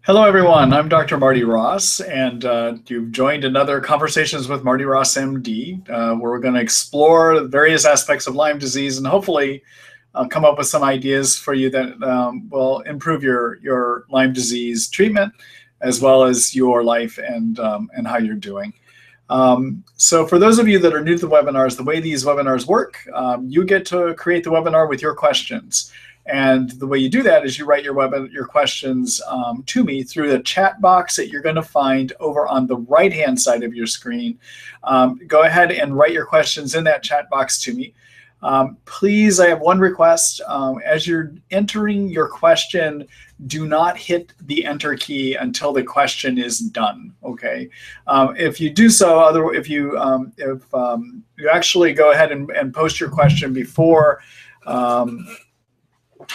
Hello, everyone. I'm Dr. Marty Ross, and you've joined another Conversations with Marty Ross MD, where we're going to explore the various aspects of Lyme disease and hopefully come up with some ideas for you that will improve your Lyme disease treatment as well as your life and how you're doing. So for those of you that are new to the webinars, the way these webinars work, you get to create the webinar with your questions. And the way you do that is you write your questions to me through the chat box that you're going to find over on the right-hand side of your screen. Go ahead and write your questions in that chat box to me. Please, I have one request. As you're entering your question, do not hit the enter key until the question is done. Okay. If you do so, if you actually go ahead and post your question before.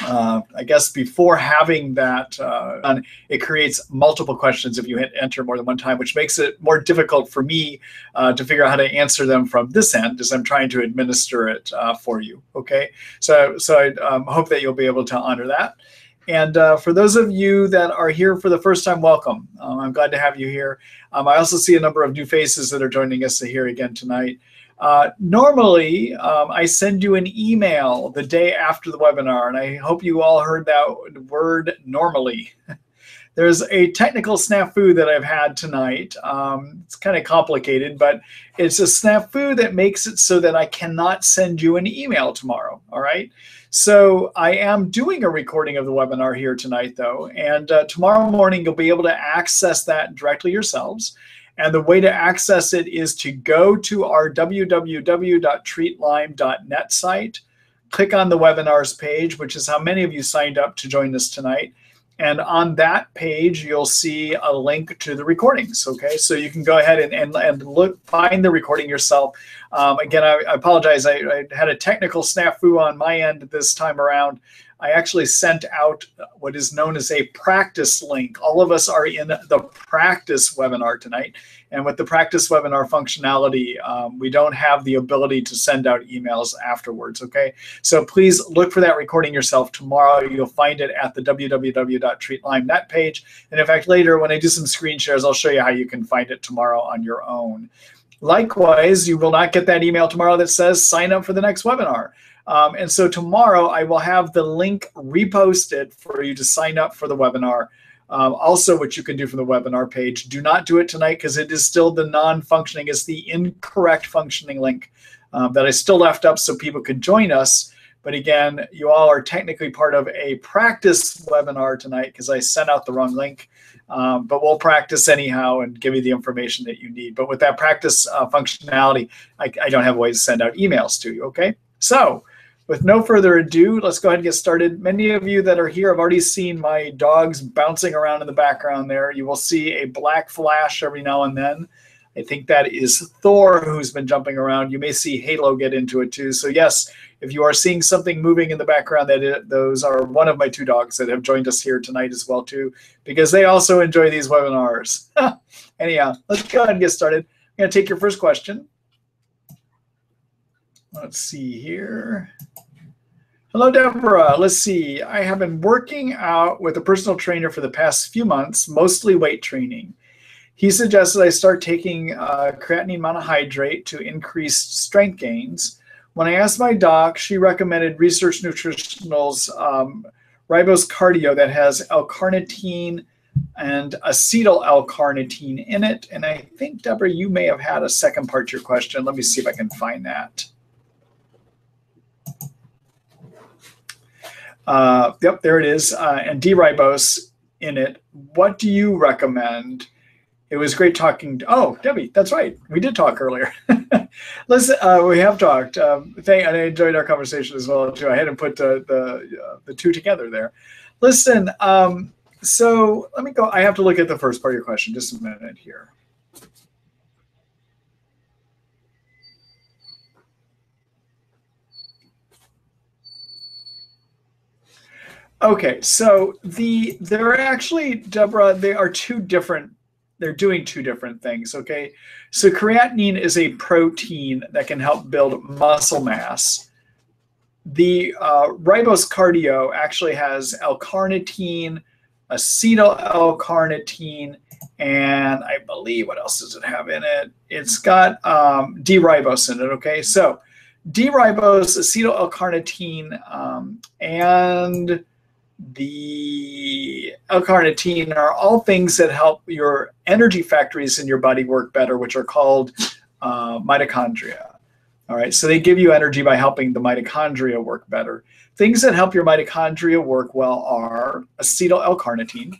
I guess before having that done, it creates multiple questions if you hit enter more than one time, which makes it more difficult for me to figure out how to answer them from this end as I'm trying to administer it for you. Okay, so I hope that you'll be able to honor that. And for those of you that are here for the first time, welcome. I'm glad to have you here. I also see a number of new faces that are joining us here again tonight. Normally, I send you an email the day after the webinar, and I hope you all heard that word normally. There's a technical snafu that I've had tonight. It's kind of complicated, but it's a snafu that makes it so that I cannot send you an email tomorrow, all right? So I am doing a recording of the webinar here tonight, though, and tomorrow morning you'll be able to access that directly yourselves. And the way to access it is to go to our www.treatlyme.net site, click on the webinars page, which is how many of you signed up to join us tonight. And on that page, you'll see a link to the recordings. Okay, so you can go ahead and find the recording yourself. Again, I apologize. I had a technical snafu on my end this time around. I actually sent out what is known as a practice link. All of us are in the practice webinar tonight. And with the practice webinar functionality, we don't have the ability to send out emails afterwards, okay? So please look for that recording yourself tomorrow. You'll find it at the www.treatlyme.net page. And in fact, later when I do some screen shares, I'll show you how you can find it tomorrow on your own. Likewise, you will not get that email tomorrow that says sign up for the next webinar. And so tomorrow I will have the link reposted for you to sign up for the webinar. Also, what you can do from the webinar page, do not do it tonight because it is still the non-functioning, it's the incorrect functioning link that I still left up so people could join us. But again, you all are technically part of a practice webinar tonight because I sent out the wrong link. But we'll practice anyhow and give you the information that you need. But with that practice functionality, I don't have a way to send out emails to you, okay? So with no further ado, let's go ahead and get started. Many of you that are here have already seen my dogs bouncing around in the background there. You will see a black flash every now and then. I think that is Thor who's been jumping around. You may see Halo get into it too. So yes, if you are seeing something moving in the background, those are one of my two dogs that have joined us here tonight as well too, because they also enjoy these webinars. Anyhow, let's go ahead and get started. I'm going to take your first question. Let's see here. Hello, Deborah. Let's see. I have been working out with a personal trainer for the past few months, mostly weight training. He suggested I start taking creatinine monohydrate to increase strength gains. When I asked my doc, she recommended Research Nutritional's Ribose Cardio that has L-carnitine and acetyl L-carnitine in it. And I think, Deborah, you may have had a second part to your question. Let me see if I can find that. Yep, there it is, and D-ribose in it. What do you recommend? It was great talking. Oh, Debbie, that's right. We did talk earlier. Listen, we have talked. And I enjoyed our conversation as well too. I hadn't put the two together there. Listen, so let me go. I have to look at the first part of your question. Just a minute here. Okay, so they're actually, Deborah, they are two different. They're doing two different things, okay? So creatinine is a protein that can help build muscle mass. The Ribose Cardio actually has L-carnitine, acetyl L-carnitine, and I believe, what else does it have in it? It's got D-ribose in it, okay? So D-ribose, acetyl L-carnitine, and the L-carnitine are all things that help your energy factories in your body work better, which are called mitochondria. All right, so they give you energy by helping the mitochondria work better. Things that help your mitochondria work well are acetyl L-carnitine.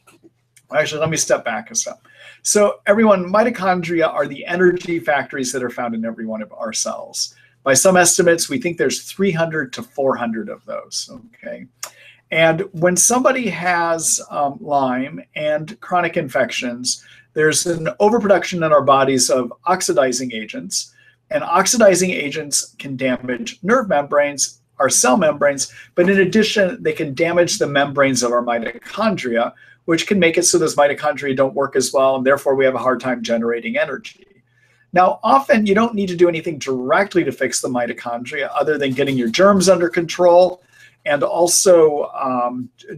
Actually, let me step back a step. So everyone, mitochondria are the energy factories that are found in every one of our cells. By some estimates, we think there's 300 to 400 of those, okay? And when somebody has Lyme and chronic infections, there's an overproduction in our bodies of oxidizing agents, and oxidizing agents can damage nerve membranes, our cell membranes, but in addition, they can damage the membranes of our mitochondria, which can make it so those mitochondria don't work as well, and therefore we have a hard time generating energy. Now, often you don't need to do anything directly to fix the mitochondria other than getting your germs under control and also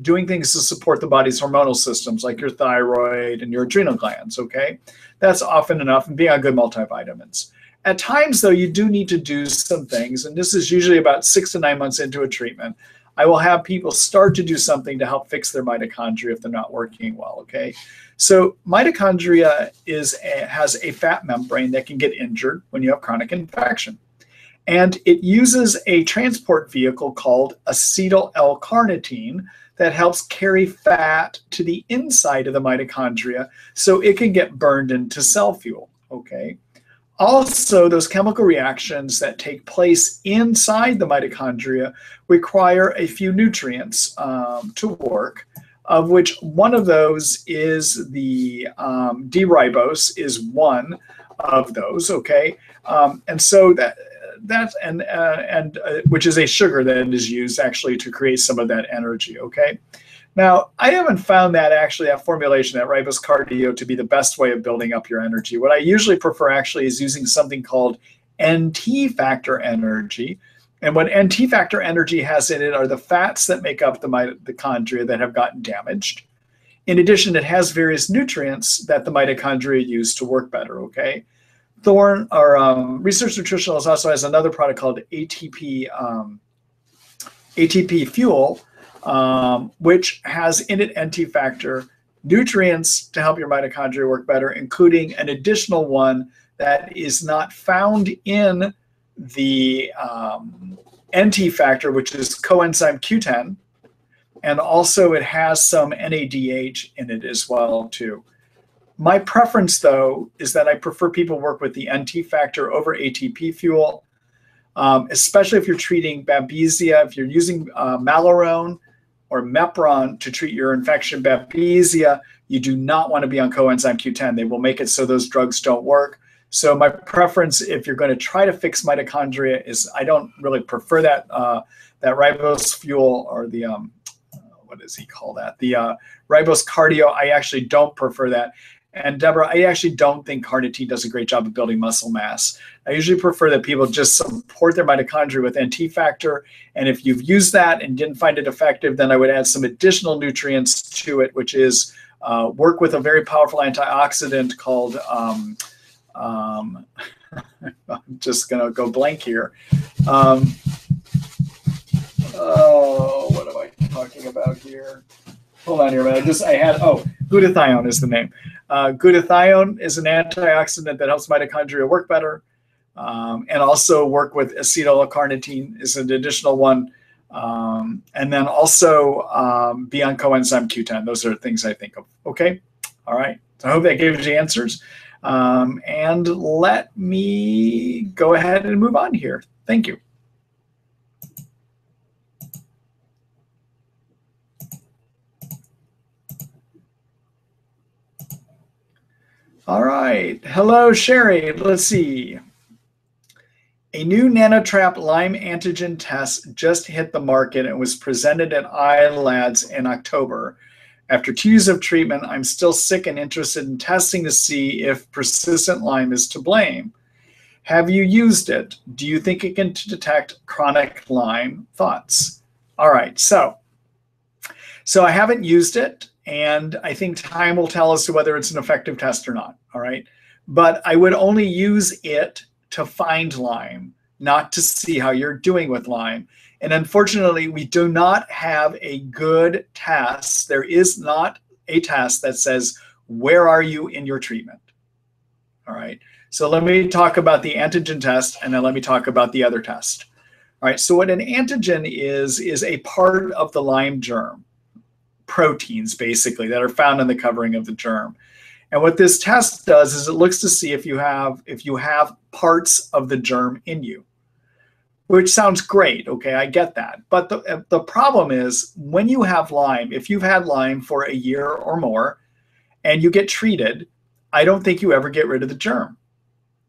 doing things to support the body's hormonal systems like your thyroid and your adrenal glands, okay? That's often enough, and being on good multivitamins. At times, though, you do need to do some things, and this is usually about 6 to 9 months into a treatment. I will have people start to do something to help fix their mitochondria if they're not working well, okay? So mitochondria has a fat membrane that can get injured when you have chronic infection. And it uses a transport vehicle called acetyl L-carnitine that helps carry fat to the inside of the mitochondria so it can get burned into cell fuel, okay? Also, those chemical reactions that take place inside the mitochondria require a few nutrients to work, of which one of those is the D-ribose is one of those, okay? And so which is a sugar that is used actually to create some of that energy, okay? Now, I haven't found that formulation, that Ribose Cardio, to be the best way of building up your energy. What I usually prefer actually is using something called NT factor energy. And what NT factor energy has in it are the fats that make up the mitochondria that have gotten damaged. In addition, it has various nutrients that the mitochondria use to work better, okay? Research Nutritionals also has another product called ATP Fuel, which has in it NT factor, nutrients to help your mitochondria work better, including an additional one that is not found in the NT factor, which is coenzyme Q10, and also it has some NADH in it as well too. My preference, though, is that I prefer people work with the NT factor over ATP fuel, especially if you're treating Babesia, if you're using Malarone or Mepron to treat your infection Babesia, you do not want to be on coenzyme Q10. They will make it so those drugs don't work. So my preference, if you're going to try to fix mitochondria, is I don't really prefer that that Ribose fuel or the what does he call that? The Ribose Cardio. I actually don't prefer that. And Deborah, I actually don't think carnitine does a great job of building muscle mass. I usually prefer that people just support their mitochondria with NT factor. And if you've used that and didn't find it effective, then I would add some additional nutrients to it, which is work with a very powerful antioxidant called, I'm just going to go blank here. Oh, what am I talking about here? Hold on here, man. Glutathione is the name. Glutathione is an antioxidant that helps mitochondria work better, and also work with acetyl L-carnitine is an additional one, and then also be on coenzyme Q10. Those are things I think of. Okay, all right. So I hope that gave you answers, and let me go ahead and move on here. Thank you. All right. Hello, Sherry. Let's see. A new nanotrap Lyme antigen test just hit the market and was presented at iLads in October. After 2 years of treatment, I'm still sick and interested in testing to see if persistent Lyme is to blame. Have you used it? Do you think it can detect chronic Lyme? Thoughts? All right. So I haven't used it. And I think time will tell us whether it's an effective test or not, all right? But I would only use it to find Lyme, not to see how you're doing with Lyme. And unfortunately, we do not have a good test. There is not a test that says, where are you in your treatment? All right. So let me talk about the antigen test, and then let me talk about the other test. All right. So what an antigen is a part of the Lyme germ, proteins basically that are found in the covering of the germ. And what this test does is it looks to see if you have parts of the germ in you, which sounds great. Okay, I get that. But the problem is when you have Lyme, if you've had Lyme for a year or more and you get treated, I don't think you ever get rid of the germ.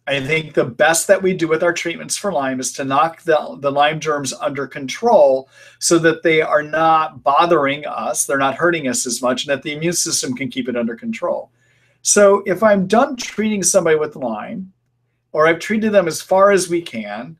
I think the best that we do with our treatments for Lyme is to knock the Lyme germs under control so that they are not bothering us, they're not hurting us as much, and that the immune system can keep it under control. So if I'm done treating somebody with Lyme, or I've treated them as far as we can,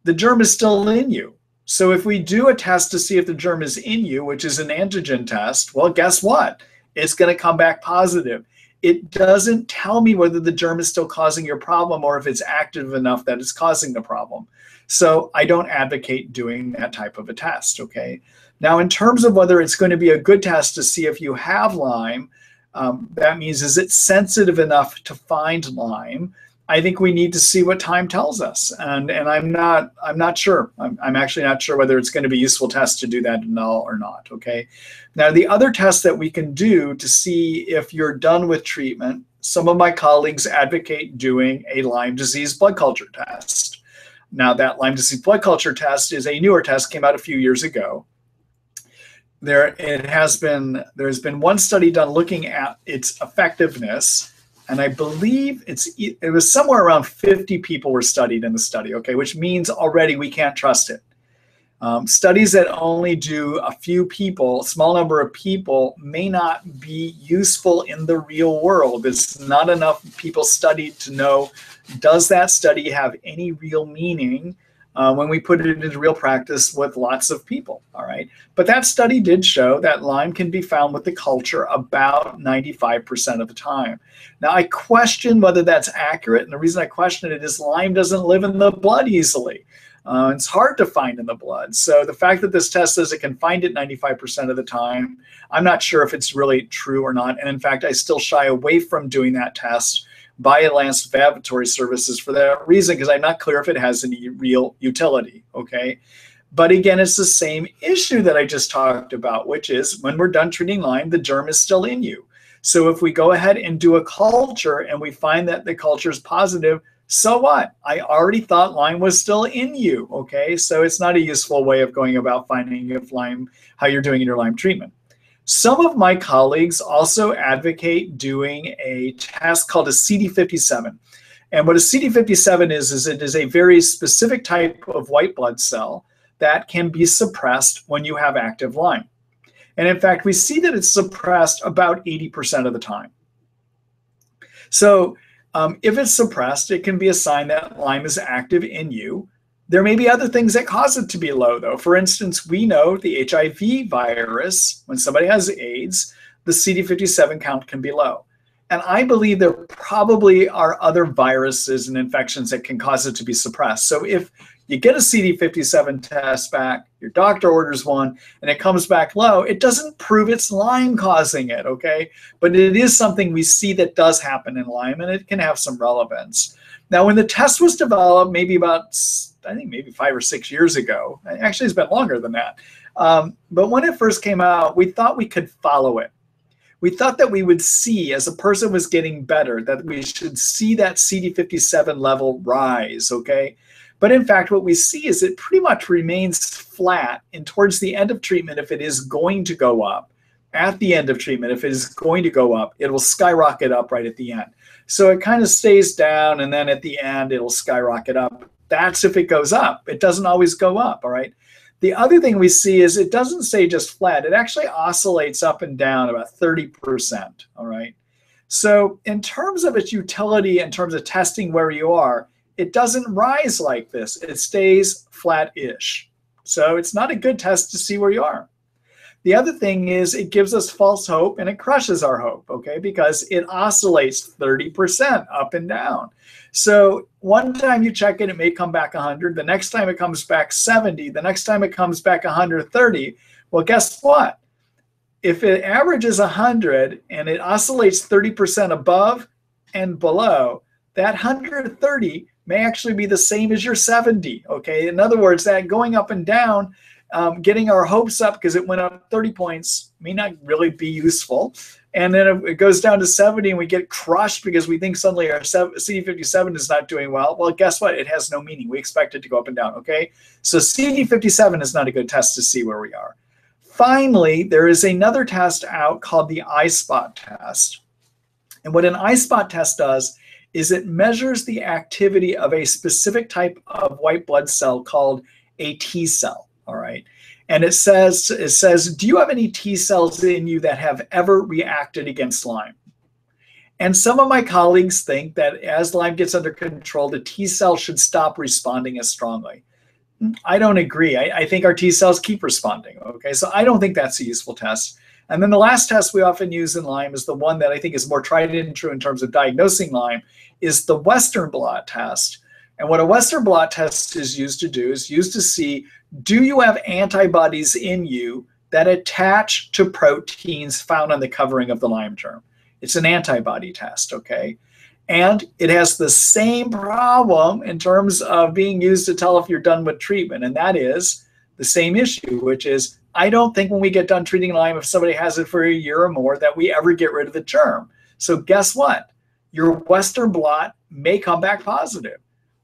the germ is still in you. So if we do a test to see if the germ is in you, which is an antigen test, well, guess what? It's going to come back positive. It doesn't tell me whether the germ is still causing your problem or if it's active enough that it's causing the problem. So I don't advocate doing that type of a test, okay? Now, in terms of whether it's going to be a good test to see if you have Lyme, that means, is it sensitive enough to find Lyme? I think we need to see what time tells us, and I'm not sure. I'm actually not sure whether it's going to be a useful test to do that at all or not. Okay. Now the other test that we can do to see if you're done with treatment, some of my colleagues advocate doing a Lyme disease blood culture test. Now that Lyme disease blood culture test is a newer test, came out a few years ago. There's been one study done looking at its effectiveness. And I believe it was somewhere around 50 people were studied in the study, okay, which means already we can't trust it. Studies that only do a few people, a small number of people, may not be useful in the real world. It's not enough people studied to know, does that study have any real meaning when we put it into real practice with lots of people, all right? But that study did show that Lyme can be found with the culture about 95% of the time. Now, I question whether that's accurate, and the reason I question it is Lyme doesn't live in the blood easily. It's hard to find in the blood. So the fact that this test says it can find it 95% of the time, I'm not sure if it's really true or not. And in fact, I still shy away from doing that test by Advanced Laboratory Services for that reason, because I'm not clear if it has any real utility, okay? But again, it's the same issue that I just talked about, which is when we're done treating Lyme, the germ is still in you. So if we go ahead and do a culture and we find that the culture is positive, so what? I already thought Lyme was still in you, okay? So it's not a useful way of going about finding if Lyme, how you're doing in your Lyme treatment. Some of my colleagues also advocate doing a test called a CD57. And what a CD57 is it is a very specific type of white blood cell that can be suppressed when you have active Lyme. And in fact, we see that it's suppressed about 80% of the time. So if it's suppressed, it can be a sign that Lyme is active in you. There may be other things that cause it to be low, though. For instance, we know the HIV virus, when somebody has AIDS, the CD57 count can be low. And I believe there probably are other viruses and infections that can cause it to be suppressed. So if you get a CD57 test back, your doctor orders one, and it comes back low, it doesn't prove it's Lyme causing it, okay? But it is something we see that does happen in Lyme, and it can have some relevance. Now, when the test was developed, maybe about, I think maybe 5 or 6 years ago, actually it's been longer than that, but when it first came out, we thought we could follow it. We thought that we would see, as a person was getting better, that we should see that CD57 level rise, okay? But in fact, what we see is it pretty much remains flat, and towards the end of treatment, if it is going to go up, at the end of treatment, if it is going to go up, it will skyrocket up right at the end. So it kind of stays down, and then at the end, it'll skyrocket up. That's if it goes up. It doesn't always go up, all right? The other thing we see is it doesn't stay just flat. It actually oscillates up and down about 30%, all right? So in terms of its utility, in terms of testing where you are, it doesn't rise like this. It stays flat-ish. So it's not a good test to see where you are. The other thing is it gives us false hope and it crushes our hope, okay, because it oscillates 30% up and down. So one time you check it, it may come back 100. The next time it comes back 70. The next time it comes back 130. Well, guess what? If it averages 100 and it oscillates 30% above and below, that 130 may actually be the same as your 70, okay? In other words, that going up and down, getting our hopes up because it went up 30 points may not really be useful. And then if it goes down to 70 and we get crushed because we think suddenly our CD57 is not doing well, well, guess what? It has no meaning. We expect it to go up and down, okay? So CD57 is not a good test to see where we are. Finally, there is another test out called the I-spot test. And what an I-spot test does is it measures the activity of a specific type of white blood cell called a T cell, all right? And it says, do you have any T cells in you that have ever reacted against Lyme? And some of my colleagues think that as Lyme gets under control, the T cell should stop responding as strongly. I don't agree. I think our T cells keep responding, okay? So I don't think that's a useful test. And then the last test we often use in Lyme is the one that I think is more tried and true in terms of diagnosing Lyme, is the Western blot test. And what a Western blot test is used to do is used to see, do you have antibodies in you that attach to proteins found on the covering of the Lyme germ? It's an antibody test, okay? And it has the same problem in terms of being used to tell if you're done with treatment. And that is the same issue, which is, I don't think when we get done treating Lyme, if somebody has it for a year or more, that we ever get rid of the germ. So guess what? Your Western blot may come back positive.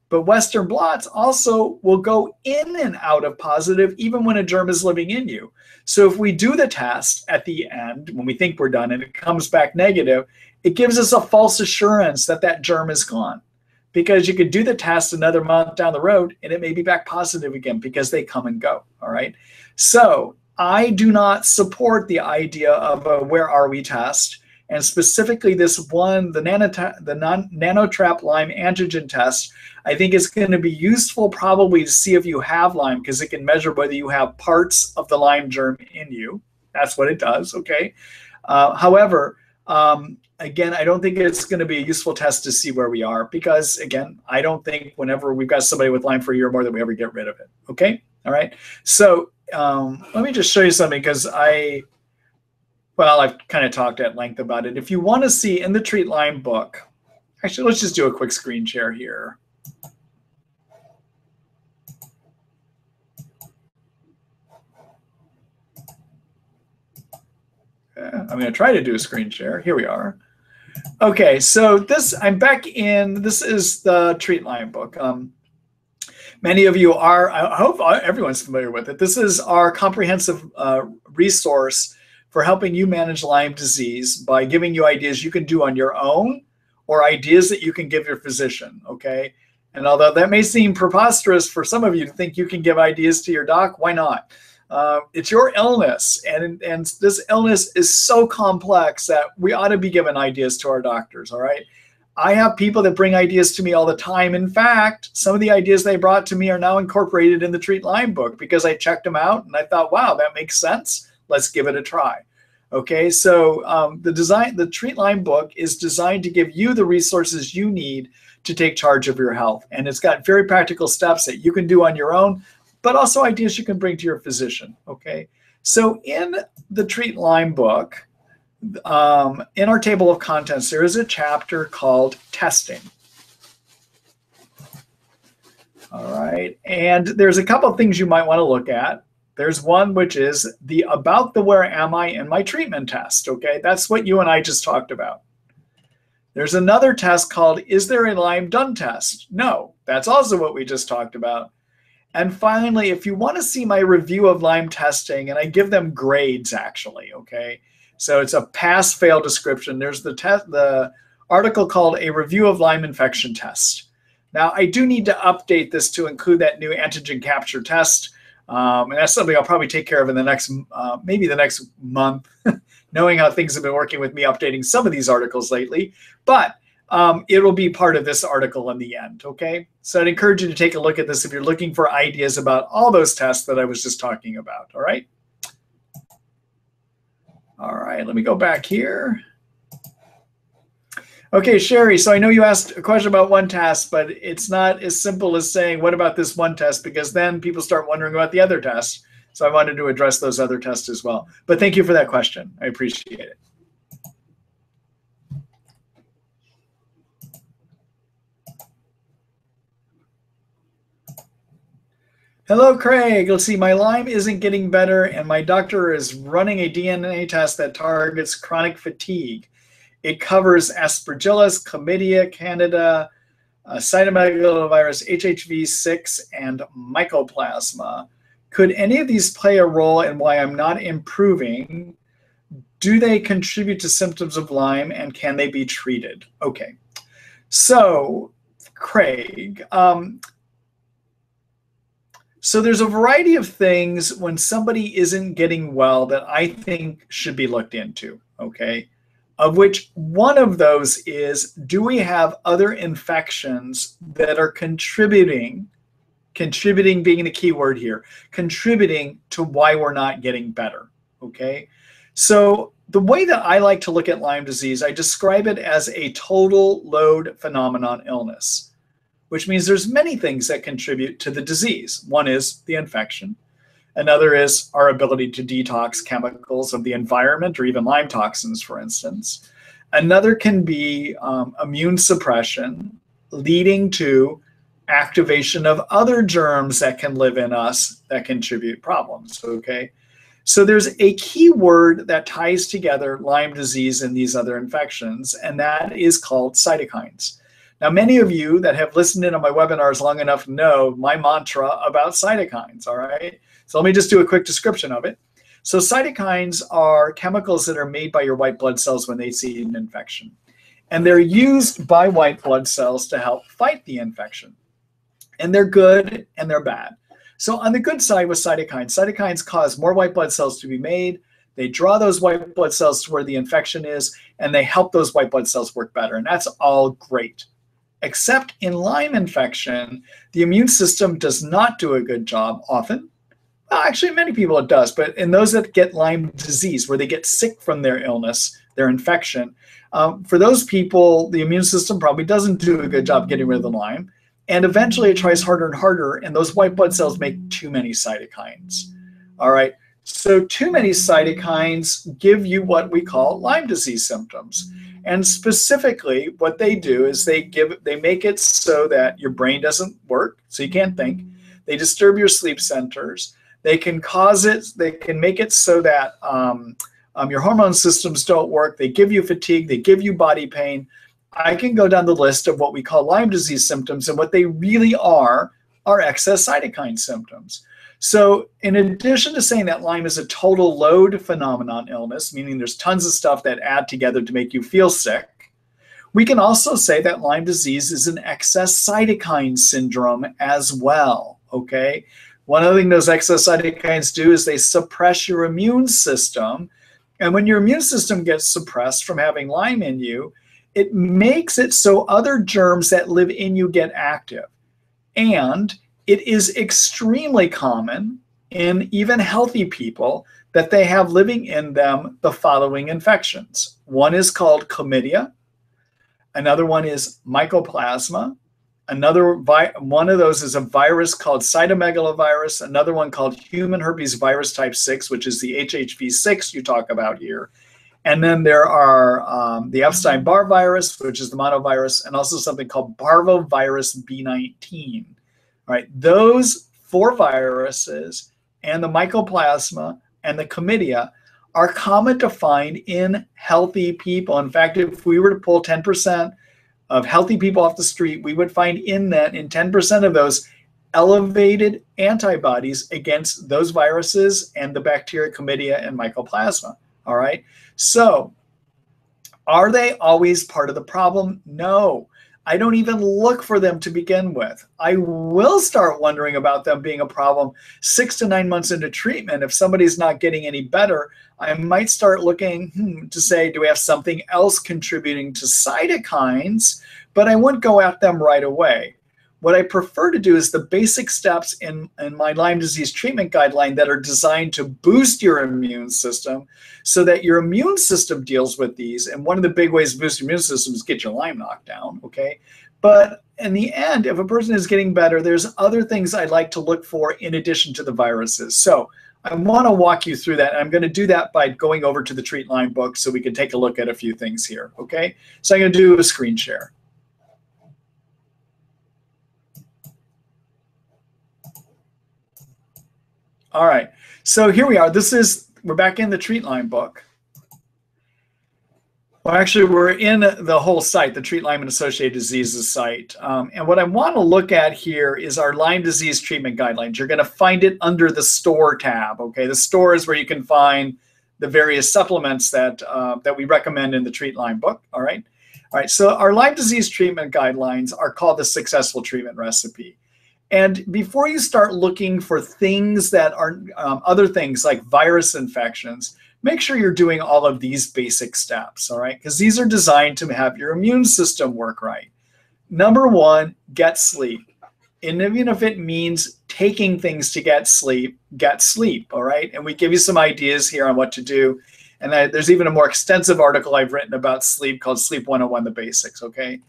But Western blots also will go in and out of positive even when a germ is living in you. So if we do the test at the end, when we think we're done and it comes back negative, it gives us a false assurance that that germ is gone. Because you could do the test another month down the road and it may be back positive again because they come and go, all right? So I do not support the idea of a where are we test. And specifically this one, the nanotrap Lyme antigen test, I think is going to be useful probably to see if you have Lyme because it can measure whether you have parts of the Lyme germ in you. That's what it does, okay? However, again, I don't think it's going to be a useful test to see where we are because, again, I don't think whenever we've got somebody with Lyme for a year or more that we ever get rid of it, okay? All right? So let me just show you something because I've kind of talked at length about it. If you want to see in the Treat Lyme book, actually, let's just do a quick screen share here. I'm going to try to do a screen share. Here we are. Okay, so I'm back in, this is the Treat Lyme book. Many of you are, I hope everyone's familiar with it. This is our comprehensive resource for helping you manage Lyme disease by giving you ideas you can do on your own or ideas that you can give your physician, okay? And although that may seem preposterous for some of you to think you can give ideas to your doc, why not? It's your illness, and this illness is so complex that we ought to be giving ideas to our doctors, all right? I have people that bring ideas to me all the time. In fact, some of the ideas they brought to me are now incorporated in the Treat Lyme book because I checked them out and I thought, wow, that makes sense. Let's give it a try. Okay, so the Treat Lyme book is designed to give you the resources you need to take charge of your health. And it's got very practical steps that you can do on your own, but also ideas you can bring to your physician, okay? So in the Treat Lyme book, in our table of contents, there is a chapter called Testing. All right, and there's a couple of things you might want to look at. There's one which is the about the where am I in my treatment test, okay? That's what you and I just talked about. There's another test called is there a Lyme done test? No, that's also what we just talked about. And finally, if you want to see my review of Lyme testing, and I give them grades actually, okay? So it's a pass-fail description. There's the article called A Review of Lyme Infection Test. Now, I do need to update this to include that new antigen capture test. And that's something I'll probably take care of in the next, maybe the next month, knowing how things have been working with me updating some of these articles lately. But it'll be part of this article in the end, okay? So I'd encourage you to take a look at this if you're looking for ideas about all those tests that I was just talking about, all right? All right, let me go back here. Okay, Sherry, so I know you asked a question about one test, but it's not as simple as saying, what about this one test? Because then people start wondering about the other tests. So I wanted to address those other tests as well. But thank you for that question. I appreciate it. Hello, Craig. Let's see, my Lyme isn't getting better, and my doctor is running a DNA test that targets chronic fatigue. It covers Aspergillus, Chlamydia, Candida, cytomegalovirus, HHV6, and Mycoplasma. Could any of these play a role in why I'm not improving? Do they contribute to symptoms of Lyme, and can they be treated? Okay, so Craig, so there's a variety of things when somebody isn't getting well that I think should be looked into, okay? Of which one of those is, do we have other infections that are contributing being the key word here, contributing to why we're not getting better, okay? So the way that I like to look at Lyme disease, I describe it as a total load phenomenon illness, which means there's many things that contribute to the disease. One is the infection. Another is our ability to detox chemicals of the environment, or even Lyme toxins, for instance. Another can be immune suppression, leading to activation of other germs that can live in us that contribute problems, okay? So there's a key word that ties together Lyme disease and these other infections, and that is called cytokines. Now, many of you that have listened in on my webinars long enough know my mantra about cytokines, all right? So let me just do a quick description of it. So cytokines are chemicals that are made by your white blood cells when they see an infection. And they're used by white blood cells to help fight the infection. And they're good and they're bad. So on the good side with cytokines cause more white blood cells to be made. They draw those white blood cells to where the infection is, and they help those white blood cells work better. And that's all great. Except in Lyme infection, the immune system does not do a good job often. Well, actually, many people it does, but in those that get Lyme disease, where they get sick from their illness, their infection, for those people, the immune system probably doesn't do a good job getting rid of the Lyme. And eventually it tries harder and harder, and those white blood cells make too many cytokines. All right, so too many cytokines give you what we call Lyme disease symptoms. And specifically, what they do is they make it so that your brain doesn't work, so you can't think. They disturb your sleep centers. They can make it so that your hormone systems don't work. They give you fatigue. They give you body pain. I can go down the list of what we call Lyme disease symptoms, and what they really are excess cytokine symptoms. So in addition to saying that Lyme is a total load phenomenon illness, meaning there's tons of stuff that add together to make you feel sick, we can also say that Lyme disease is an excess cytokine syndrome as well, okay? One other thing those excess cytokines do is they suppress your immune system. And when your immune system gets suppressed from having Lyme in you, it makes it so other germs that live in you get active. And it is extremely common in even healthy people that they have living in them the following infections. One is called chlamydia. Another one is mycoplasma. One of those is a virus called cytomegalovirus. Another one called human herpes virus type 6, which is the HHV6 you talk about here. And then there are the Epstein-Barr virus, which is the monovirus, and also something called parvovirus B19. All right, those 4 viruses and the mycoplasma and the chlamydia are common to find in healthy people. In fact, if we were to pull 10% of healthy people off the street, we would find in 10% of those elevated antibodies against those viruses and the bacteria, chlamydia, and mycoplasma. All right, so are they always part of the problem? No. I don't even look for them to begin with. I will start wondering about them being a problem 6 to 9 months into treatment. If somebody's not getting any better, I might start looking to say, do we have something else contributing to cytokines? But I wouldn't go at them right away. What I prefer to do is the basic steps in my Lyme disease treatment guideline that are designed to boost your immune system so that your immune system deals with these. And one of the big ways to boost your immune system is get your Lyme knocked down, okay? But in the end, if a person is getting better, there's other things I'd like to look for in addition to the viruses. So I want to walk you through that. And I'm going to do that by going over to the Treat Lyme book so we can take a look at a few things here, okay? So I'm going to do a screen share. All right, so here we are. We're back in the Treat Lyme book. Well, actually, we're in the whole site, the Treat Lyme and Associated Diseases site. And what I want to look at here is our Lyme disease treatment guidelines. You're going to find it under the store tab, okay? The store is where you can find the various supplements that we recommend in the Treat Lyme book, all right? All right, so our Lyme disease treatment guidelines are called the Successful Treatment Recipe. And before you start looking for things that are other things like virus infections, make sure you're doing all of these basic steps, all right? Because these are designed to have your immune system work right. Number one, get sleep. And even if it means taking things to get sleep, all right? And we give you some ideas here on what to do. And there's even a more extensive article I've written about sleep called Sleep 101, The Basics, okay?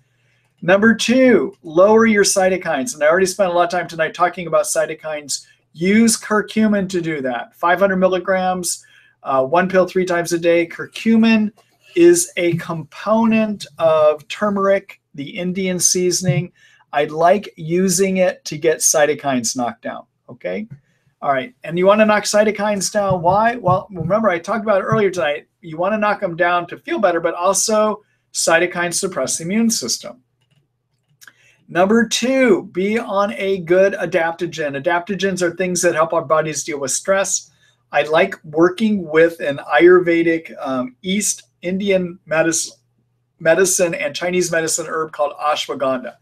Number two, lower your cytokines. And I already spent a lot of time tonight talking about cytokines. Use curcumin to do that. 500 milligrams, one pill 3 times a day. Curcumin is a component of turmeric, the Indian seasoning. I like using it to get cytokines knocked down, okay? All right, and you want to knock cytokines down. Why? Well, remember I talked about it earlier tonight. You want to knock them down to feel better, but also cytokines suppress the immune system. Number two, be on a good adaptogen. Adaptogens are things that help our bodies deal with stress. I like working with an Ayurvedic East Indian medicine and Chinese medicine herb called ashwagandha.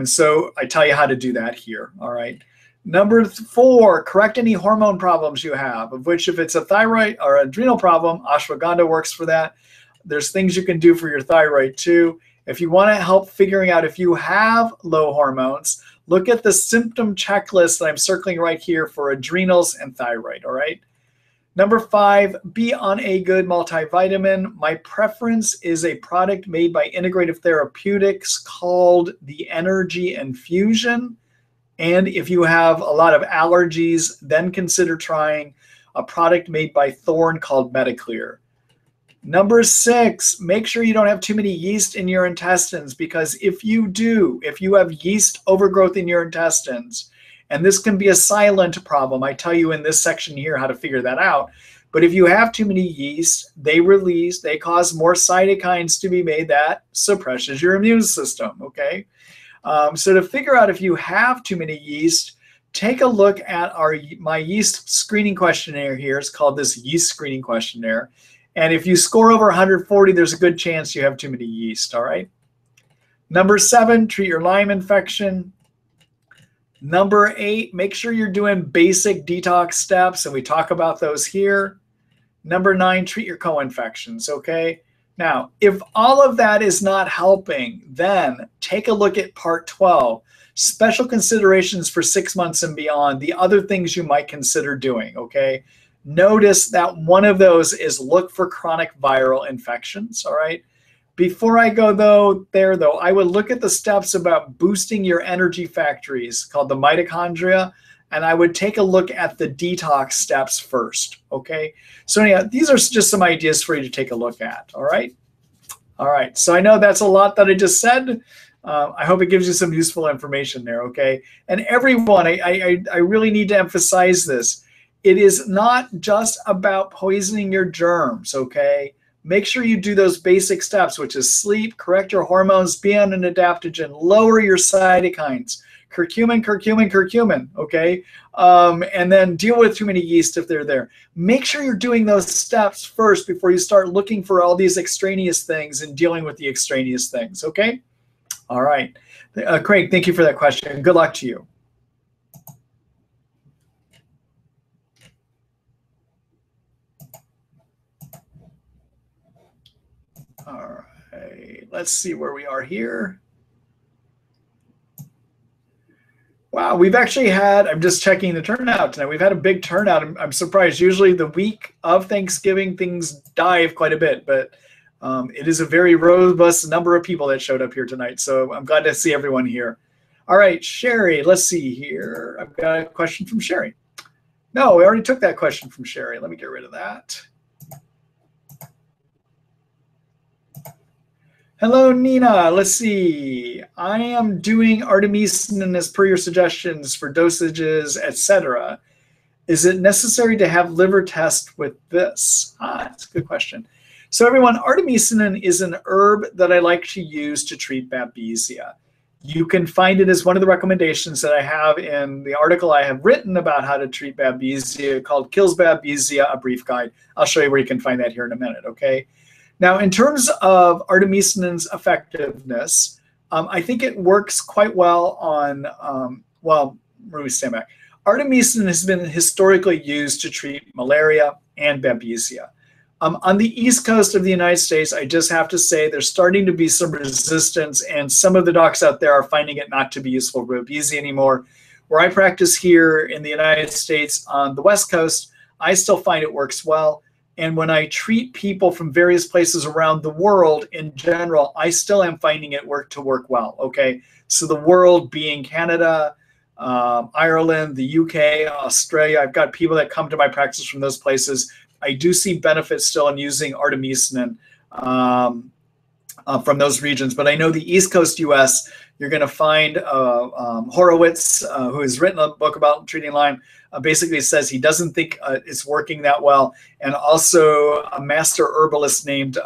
So I tell you how to do that here, all right? Number four, correct any hormone problems you have, of which if it's a thyroid or adrenal problem, ashwagandha works for that. There's things you can do for your thyroid too. If you want to help figuring out if you have low hormones, look at the symptom checklist that I'm circling right here for adrenals and thyroid, all right? Number five, be on a good multivitamin. My preference is a product made by Integrative Therapeutics called the Energy Infusion. And if you have a lot of allergies, then consider trying a product made by Thorne called Metaclear. Number six, make sure you don't have too many yeast in your intestines, because if you do, if you have yeast overgrowth in your intestines, and this can be a silent problem, I tell you in this section here how to figure that out. But if you have too many yeast, they cause more cytokines to be made that suppresses your immune system, okay? So to figure out if you have too many yeast, take a look at my yeast screening questionnaire here. It's called this yeast screening questionnaire. And if you score over 140, there's a good chance you have too many yeast, all right? Number seven, treat your Lyme infection. Number eight, make sure you're doing basic detox steps, and we talk about those here. Number nine, treat your co-infections, okay? Now, if all of that is not helping, then take a look at part 12, special considerations for 6 months and beyond, the other things you might consider doing, okay? Notice that one of those is look for chronic viral infections, all right? Before I go there, I would look at the steps about boosting your energy factories called the mitochondria, and I would take a look at the detox steps first, okay? So anyhow, these are just some ideas for you to take a look at, all right? All right, so I know that's a lot that I just said. I hope it gives you some useful information there, okay? And everyone, I really need to emphasize this. It is not just about poisoning your germs, okay? Make sure you do those basic steps, which is sleep, correct your hormones, be on an adaptogen, lower your cytokines, curcumin, okay? And then deal with too many yeast if they're there. Make sure you're doing those steps first before you start looking for all these extraneous things and dealing with the extraneous things, okay? All right. Craig, thank you for that question. Good luck to you. All right, let's see where we are here. Wow, we've actually had, I'm just checking the turnout tonight. We've had a big turnout. I'm surprised. Usually the week of Thanksgiving, things dive quite a bit, but it is a very robust number of people that showed up here tonight. So I'm glad to see everyone here. All right, Sherry, let's see here. I've got a question from Sherry. No, we already took that question from Sherry. Let me get rid of that. Hello, Nina. Let's see. I am doing artemisinin as per your suggestions for dosages, etc. Is it necessary to have liver test with this? That's a good question. So everyone, artemisinin is an herb that I like to use to treat babesia. You can find it as one of the recommendations that I have in the article I have written about how to treat babesia called Kills Babesia, a Brief Guide. I'll show you where you can find that here in a minute, okay? Now, in terms of artemisinin's effectiveness, I think it works quite well on, well, let me stand back. Artemisinin has been historically used to treat malaria and babesia. On the East Coast of the United States, I just have to say there's starting to be some resistance, and some of the docs out there are finding it not to be useful for babesia anymore. Where I practice here in the United States on the West Coast, I still find it works well. And when I treat people from various places around the world in general, I still am finding it work well, okay? So the world being Canada, Ireland, the UK, Australia, I've got people that come to my practice from those places. I do see benefits still in using artemisinin from those regions. But I know the East Coast US, you're going to find Horowitz, who has written a book about treating Lyme, basically says he doesn't think it's working that well. And also a master herbalist named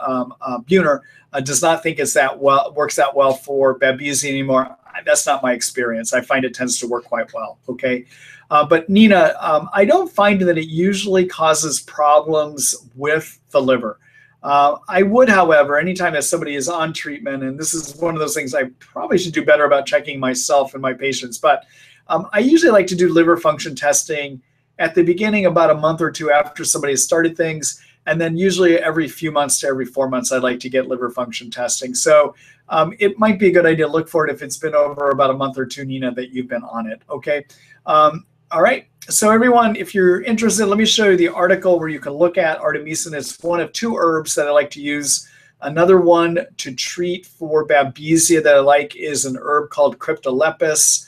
Buhner does not think it's works that well for babesia anymore. That's not my experience. I find it tends to work quite well, okay? But Nina, I don't find that it usually causes problems with the liver. I would, however, anytime that somebody is on treatment, and this is one of those things I probably should do better about checking myself and my patients, but I usually like to do liver function testing at the beginning, about a month or two after somebody has started things, and then usually every few months to every 4 months, I'd like to get liver function testing. So it might be a good idea to look for it if it's been over about a month or two, Nina, that you've been on it, okay? All right, so everyone, if you're interested, let me show you the article where you can look at artemisinin. It's one of two herbs that I like to use. Another one to treat for babesia that I like is an herb called cryptolepis.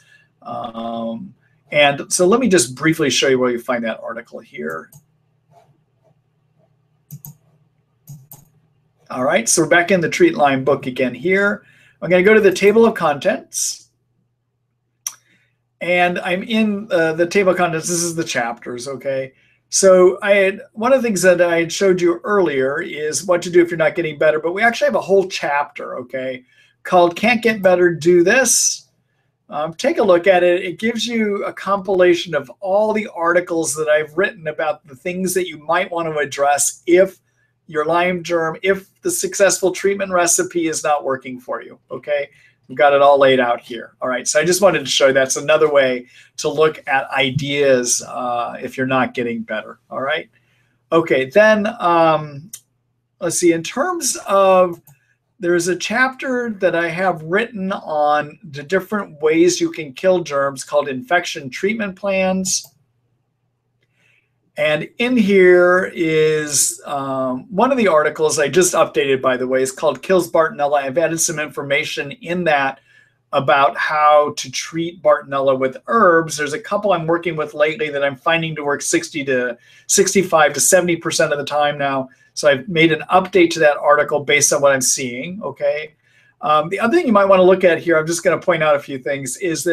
And so let me just briefly show you where you find that article here. All right, so we're back in the Treat Lyme book again here. I'm going to go to the table of contents. And I'm in the table of contents. This is the chapters, okay? So one of the things that I had showed you earlier is what to do if you're not getting better, but we actually have a whole chapter, okay, called Can't Get Better, Do This. Take a look at it. It gives you a compilation of all the articles that I've written about the things that you might want to address if your Lyme germ, if the successful treatment recipe is not working for you, okay? We've got it all laid out here. All right, so I just wanted to show you that's another way to look at ideas if you're not getting better, all right? Okay, then let's see, in terms of, there's a chapter that I have written on the different ways you can kill germs called Infection Treatment Plans. And in here is one of the articles I just updated, by the way, is called Kills Bartonella. I've added some information in that about how to treat Bartonella with herbs. There's a couple I'm working with lately that I'm finding to work 65 to 70% of the time now. So I've made an update to that article based on what I'm seeing, okay? The other thing you might want to look at here, I'm just going to point out a few things, is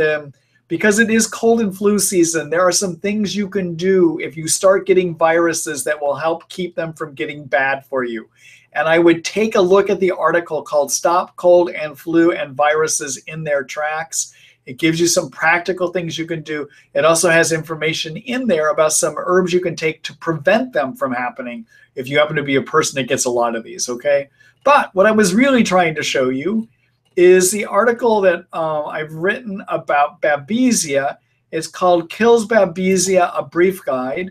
because it is cold and flu season, there are some things you can do if you start getting viruses that will help keep them from getting bad for you. And I would take a look at the article called Stop Cold and Flu and Viruses in Their Tracks. It gives you some practical things you can do. It also has information in there about some herbs you can take to prevent them from happening if you happen to be a person that gets a lot of these, okay? But what I was really trying to show you is the article that I've written about babesia. It's called Kills Babesia, a Brief Guide.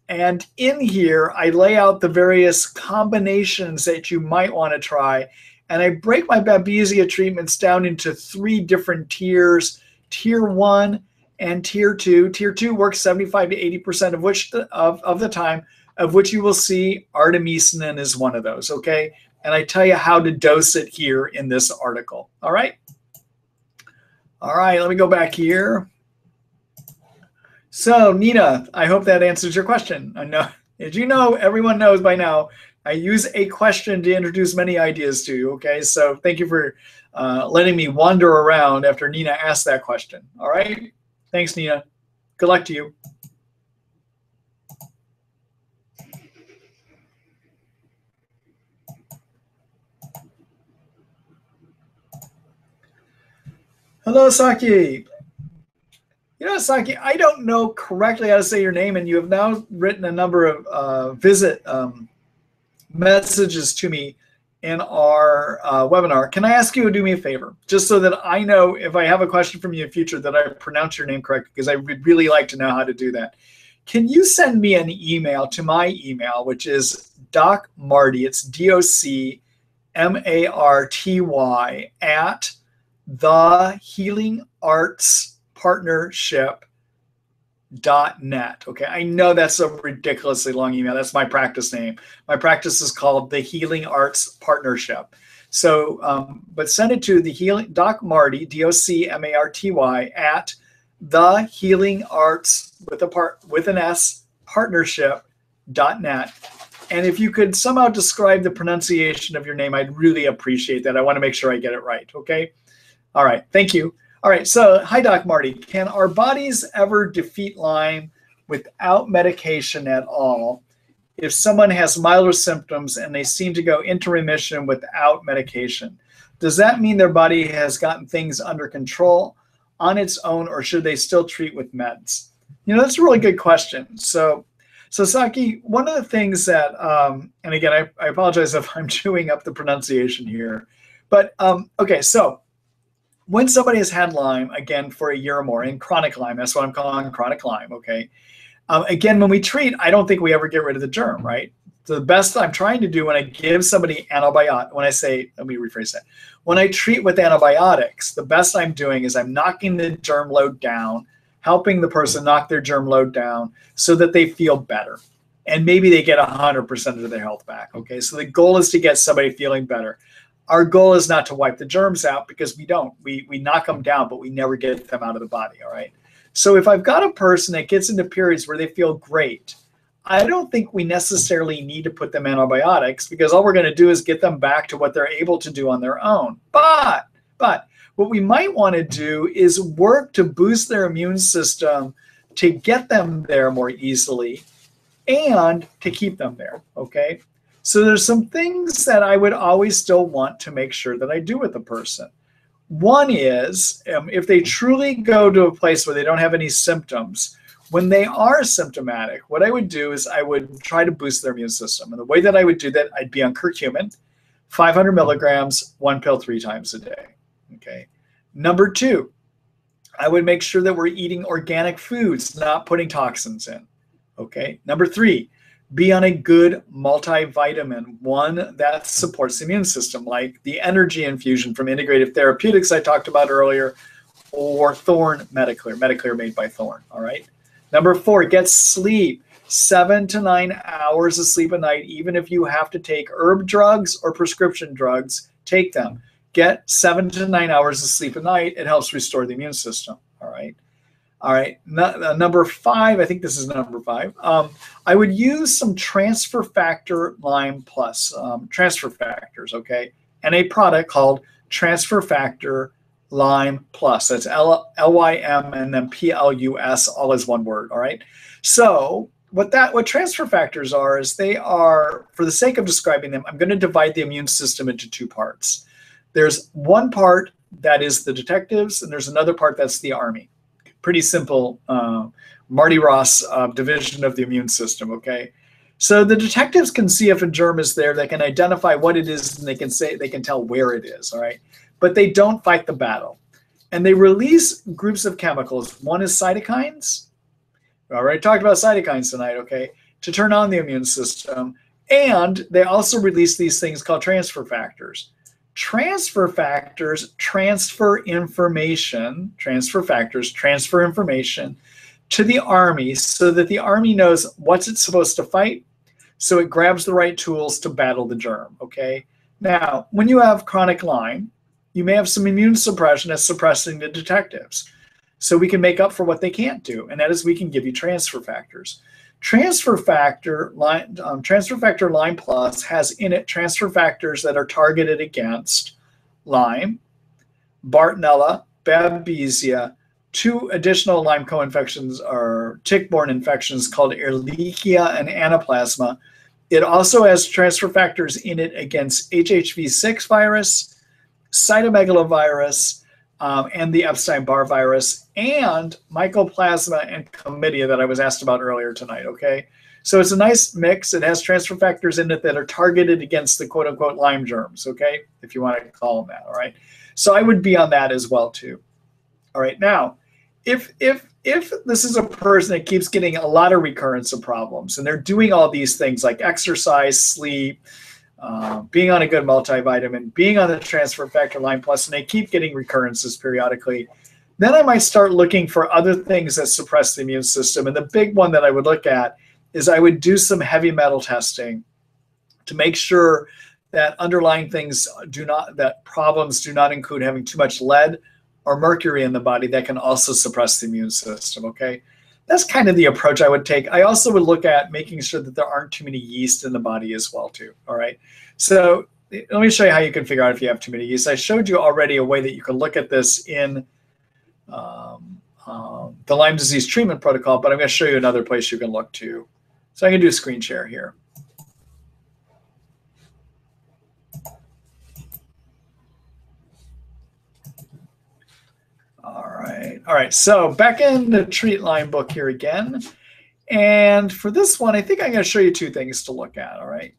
And in here, I lay out the various combinations that you might want to try. And I break my babesia treatments down into 3 different tiers. Tier 1 and tier 2. Tier 2 works 75 to 80% of the time, of which you will see artemisinin is one of those, okay? And I tell you how to dose it here in this article, all right? All right, let me go back here. So, Nina, I hope that answers your question. I know, as you know, everyone knows by now, I use a question to introduce many ideas to you, okay? So thank you for letting me wander around after Nina asked that question, all right? Thanks, Nina. Good luck to you. Hello, Saki. You know, Saki, I don't know correctly how to say your name, and you have now written a number of visit messages to me in our webinar. Can I ask you to do me a favor, just so that I know if I have a question from you in the future that I pronounce your name correctly, because I would really like to know how to do that. Can you send me an email to my email, which is docmarty, it's DOCMARTY at thehealingartspartnership.net. Okay, I know that's a ridiculously long email. That's my practice name. My practice is called the Healing Arts Partnership. So, but send it to the Healing Doc Marty, DOCMARTY at the Healing Arts with an S partnership.net. And if you could somehow describe the pronunciation of your name, I'd really appreciate that. I want to make sure I get it right. Okay. All right. Thank you. All right. So, hi, Doc Marty. Can our bodies ever defeat Lyme without medication at all if someone has milder symptoms and they seem to go into remission without medication? Does that mean their body has gotten things under control on its own, or should they still treat with meds? You know, that's a really good question. So Saki, one of the things that, and again, I apologize if I'm chewing up the pronunciation here, but okay, so when somebody has had Lyme, again, for a year or more, and chronic Lyme, that's what I'm calling chronic Lyme, okay? Again, when we treat, I don't think we ever get rid of the germ, right? The best I'm trying to do when I give somebody antibiotic, when I say, let me rephrase that. When I treat with antibiotics, the best I'm doing is I'm knocking the germ load down, helping the person knock their germ load down so that they feel better. And maybe they get 100% of their health back, okay? So the goal is to get somebody feeling better. Our goal is not to wipe the germs out, because we don't. We knock them down, but we never get them out of the body, all right? So if I've got a person that gets into periods where they feel great, I don't think we necessarily need to put them antibiotics, because all we're going to do is get them back to what they're able to do on their own. But what we might want to do is work to boost their immune system to get them there more easily and to keep them there, okay? So there's some things that I would always still want to make sure that I do with the person. One is, if they truly go to a place where they don't have any symptoms, when they are symptomatic, what I would do is I would try to boost their immune system. And the way that I would do that, I'd be on curcumin, 500 milligrams, 1 pill 3 times a day. Okay. Number 2, I would make sure that we're eating organic foods, not putting toxins in. Okay. Number 3, be on a good multivitamin, one that supports the immune system, like the energy infusion from Integrative Therapeutics I talked about earlier, or Thorne Mediclear made by Thorne. All right. Number 4, get sleep. 7 to 9 hours of sleep a night. Even if you have to take herb drugs or prescription drugs, take them. Get 7 to 9 hours of sleep a night. It helps restore the immune system. All right. All right. Number 5, I think this is number 5. I would use some transfer factor Lyme Plus, transfer factors, okay, and a product called Transfer Factor Lyme Plus. That's LYM and then PLUS, all as one word. All right. So what transfer factors are is they are, for the sake of describing them, I'm going to divide the immune system into 2 parts. There's one part that is the detectives, and there's another part that's the army. Pretty simple Marty Ross division of the immune system, okay? So the detectives can see if a germ is there, they can identify what it is, and they can tell where it is, all right? But they don't fight the battle. And they release groups of chemicals. One is cytokines. We already talked about cytokines tonight, okay, to turn on the immune system. And they also release these things called transfer factors. Transfer factors transfer information to the Army so that the Army knows what's it supposed to fight, so it grabs the right tools to battle the germ, okay? Now, when you have chronic Lyme, you may have some immune suppression as suppressing the detectives. So we can make up for what they can't do, and that is we can give you transfer factors. Transfer factor Lyme Plus has in it transfer factors that are targeted against Lyme, Bartonella, Babesia, 2 additional Lyme co-infections or tick-borne infections called Ehrlichia and Anaplasma. It also has transfer factors in it against HHV6 virus, cytomegalovirus, and the Epstein-Barr virus, and Mycoplasma and Chlamydia that I was asked about earlier tonight, okay? So it's a nice mix. It has transfer factors in it that are targeted against the quote-unquote Lyme germs, okay? If you want to call them that, all right? So I would be on that as well, too. All right, now, if this is a person that keeps getting a lot of recurrence of problems, and they're doing all these things like exercise, sleep, being on a good multivitamin, being on the transfer factor Lyme Plus, and they keep getting recurrences periodically, then I might start looking for other things that suppress the immune system. And the big one that I would look at is I would do some heavy metal testing to make sure that underlying things that problems do not include having too much lead or mercury in the body that can also suppress the immune system, okay? That's kind of the approach I would take. I also would look at making sure that there aren't too many yeast in the body as well, too, all right? So let me show you how you can figure out if you have too many yeast. I showed you already a way that you can look at this in the Lyme disease treatment protocol, but I'm going to show you another place you can look too. So I can do a screen share here. All right. So back in the Treat Lyme book here again. And for this one, I think I'm going to show you 2 things to look at, all right?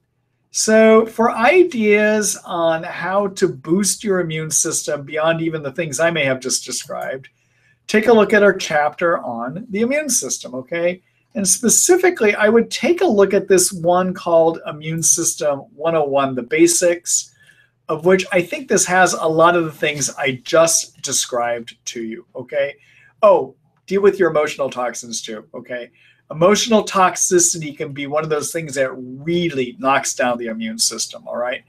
So for ideas on how to boost your immune system beyond even the things I may have just described, take a look at our chapter on the immune system, okay? And specifically, I would take a look at this one called Immune System 101, the basics, of which I think this has a lot of the things I just described to you, okay? Oh, deal with your emotional toxins too, okay? Emotional toxicity can be one of those things that really knocks down the immune system, all right?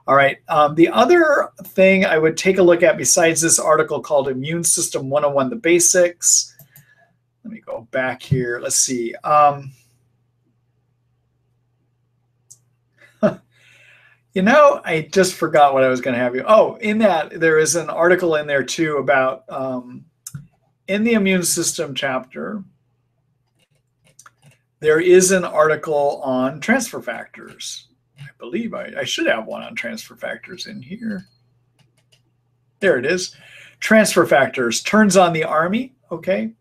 All right, the other thing I would take a look at besides this article called Immune System 101, the basics. Let me go back here. Let's see. You know, I just forgot what I was going to have you. Oh, in that, there is an article in there too about, in the immune system chapter, there is an article on transfer factors. I believe I should have one on transfer factors in here. There it is. Transfer factors turns on the Army. Okay.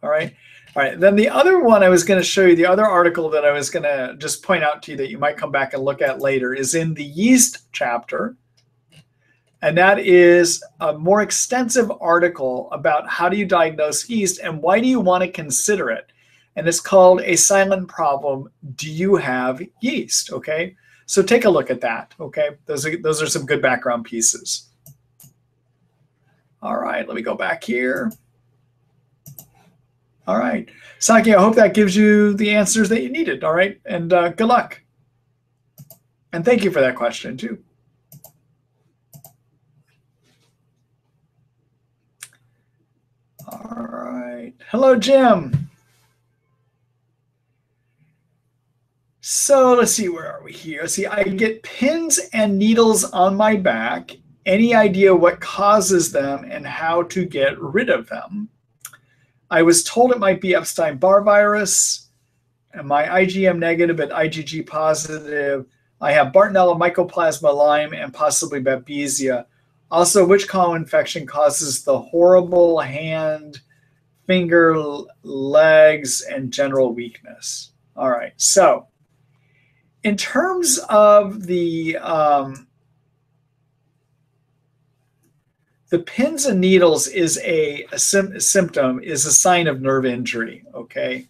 All right. All right. Then the other one I was going to show you, the other article that I was going to just point out to you that you might come back and look at later is in the yeast chapter. And that is a more extensive article about how do you diagnose yeast and why do you want to consider it? And it's called A Silent Problem. Do you have yeast? Okay. So take a look at that. Okay. Those are some good background pieces. All right. Let me go back here. All right. Saki, I hope that gives you the answers that you needed. All right. And good luck. And thank you for that question too. All right. Hello, Jim. So let's see, where are we here? Let's see, I get pins and needles on my back. Any idea what causes them and how to get rid of them? I was told it might be Epstein-Barr virus, and my IgM negative but IgG positive. I have Bartonella, Mycoplasma, Lyme, and possibly Babesia. Also, which co-infection causes the horrible hand, finger, legs, and general weakness? All right, so in terms of the pins and needles is a symptom, is a sign of nerve injury, okay?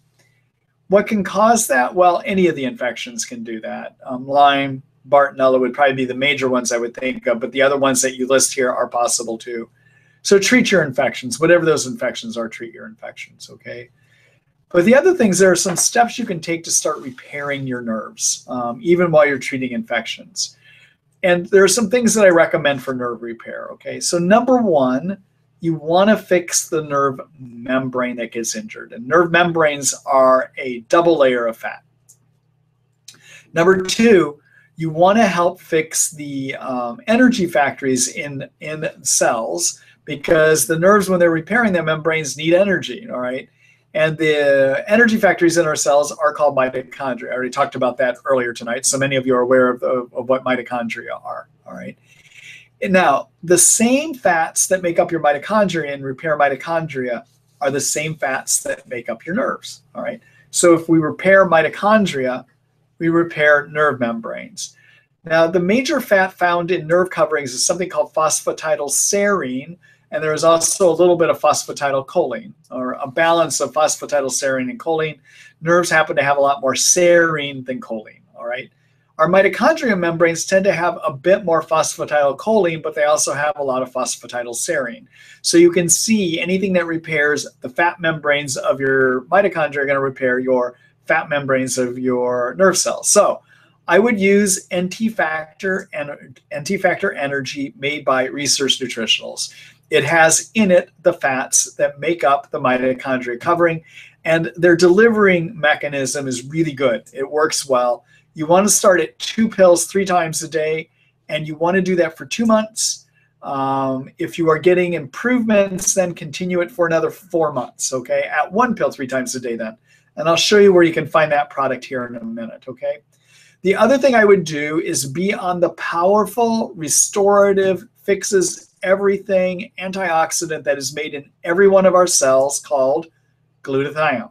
What can cause that? Well, any of the infections can do that. Lyme, Bartonella would probably be the major ones I would think of, but the other ones that you list here are possible too. So treat your infections, whatever those infections are, treat your infections, okay? But the other things, there are some steps you can take to start repairing your nerves, even while you're treating infections. And there are some things that I recommend for nerve repair, okay? So number one, you want to fix the nerve membrane that gets injured. And nerve membranes are a double layer of fat. Number two, you want to help fix the energy factories in cells, because the nerves, when they're repairing their membranes, need energy, all right? And the energy factories in our cells are called mitochondria. I already talked about that earlier tonight, so many of you are aware of what mitochondria are, all right? And now, the same fats that make up your mitochondria and repair mitochondria are the same fats that make up your nerves, all right? So if we repair mitochondria, we repair nerve membranes. Now, the major fat found in nerve coverings is something called phosphatidylserine, and there is also a little bit of phosphatidylcholine, or a balance of phosphatidylserine and choline. Nerves happen to have a lot more serine than choline, all right? Our mitochondrial membranes tend to have a bit more phosphatidylcholine, but they also have a lot of phosphatidylserine. So you can see anything that repairs the fat membranes of your mitochondria are going to repair your fat membranes of your nerve cells. So I would use NT Factor Energy made by Research Nutritionals. It has in it the fats that make up the mitochondria covering, and their delivering mechanism is really good. It works well. You want to start at 2 pills 3 times a day, and you want to do that for 2 months. If you are getting improvements, then continue it for another 4 months, okay? At 1 pill 3 times a day then. And I'll show you where you can find that product here in a minute, okay? The other thing I would do is be on the powerful, restorative, fixes everything antioxidant that is made in every one of our cells called glutathione.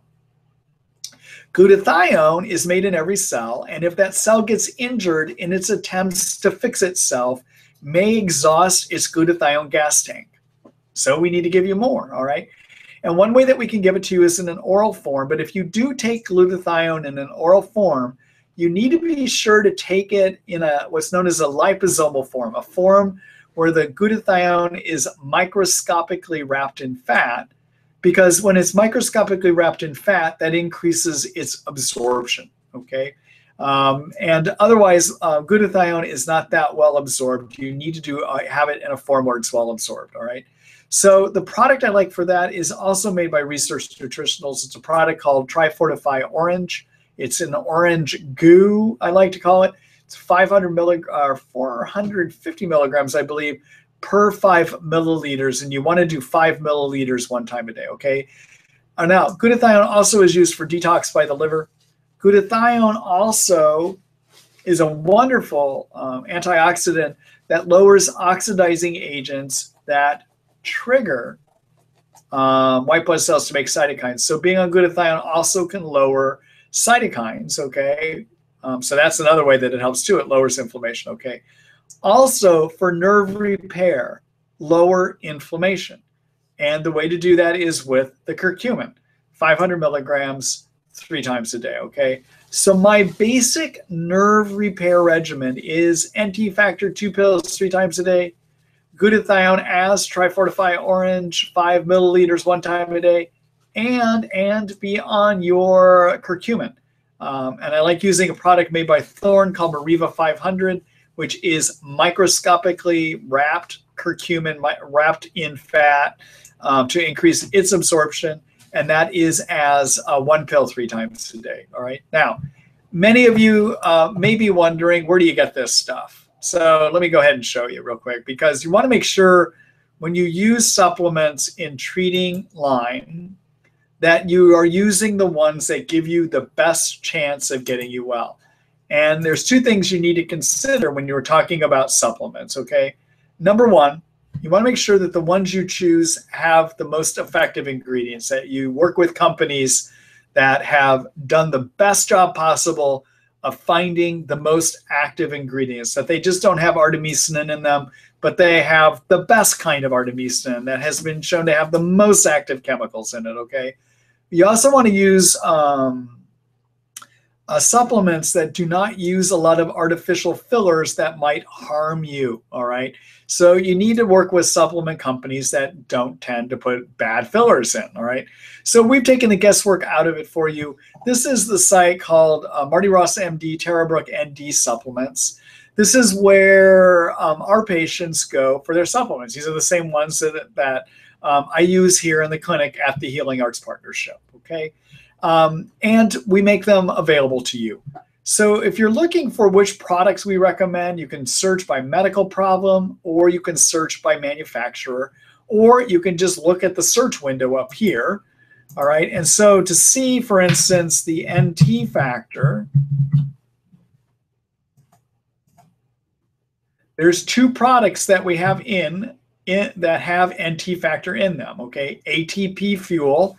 Glutathione is made in every cell, and if that cell gets injured in its attempts to fix itself, may exhaust its glutathione gas tank. So we need to give you more, all right? And one way that we can give it to you is in an oral form, but if you do take glutathione in an oral form, you need to be sure to take it in what's known as a liposomal form, a form where the glutathione is microscopically wrapped in fat, because when it's microscopically wrapped in fat, that increases its absorption, okay? And otherwise, glutathione is not that well absorbed. You need to have it in a form where it's well absorbed, all right? So the product I like for that is also made by Research Nutritionals. It's a product called Tri-Fortify Orange. It's an orange goo, I like to call it. It's 450 milligrams, I believe, per 5 milliliters, and you want to do 5 milliliters 1 time a day, okay? Now, glutathione also is used for detox by the liver. Glutathione also is a wonderful antioxidant that lowers oxidizing agents that trigger white blood cells to make cytokines. So being on glutathione also can lower cytokines, okay? So that's another way that it helps too. It lowers inflammation, okay? Also, for nerve repair, lower inflammation. And the way to do that is with the curcumin, 500 milligrams 3 times a day, okay? So my basic nerve repair regimen is NT Factor 2 pills 3 times a day, glutathione as Tri-Fortify Orange 5 milliliters 1 time a day, and be on your curcumin. And I like using a product made by Thorne called Mariva 500, which is microscopically wrapped curcumin, wrapped in fat to increase its absorption. And that is as 1 pill 3 times a day, all right? Now, many of you may be wondering, where do you get this stuff? So let me go ahead and show you real quick, because you want to make sure when you use supplements in treating Lyme that you are using the ones that give you the best chance of getting you well. And there's 2 things you need to consider when you're talking about supplements, okay? Number 1, you want to make sure that the ones you choose have the most effective ingredients, that you work with companies that have done the best job possible of finding the most active ingredients, that they just don't have artemisinin in them, but they have the best kind of artemisinin that has been shown to have the most active chemicals in it, okay? You also want to use supplements that do not use a lot of artificial fillers that might harm you, all right? So you need to work with supplement companies that don't tend to put bad fillers in, all right? So we've taken the guesswork out of it for you. This is the site called Marty Ross MD Terrabrook ND Supplements. This is where our patients go for their supplements. These are the same ones that I use here in the clinic at the Healing Arts Partnership, okay? And we make them available to you. So if you're looking for which products we recommend, you can search by medical problem, or you can search by manufacturer, or you can just look at the search window up here. All right. And so to see, for instance, the NT factor, there's two products that we have in that have NT factor in them. Okay. ATP Fuel,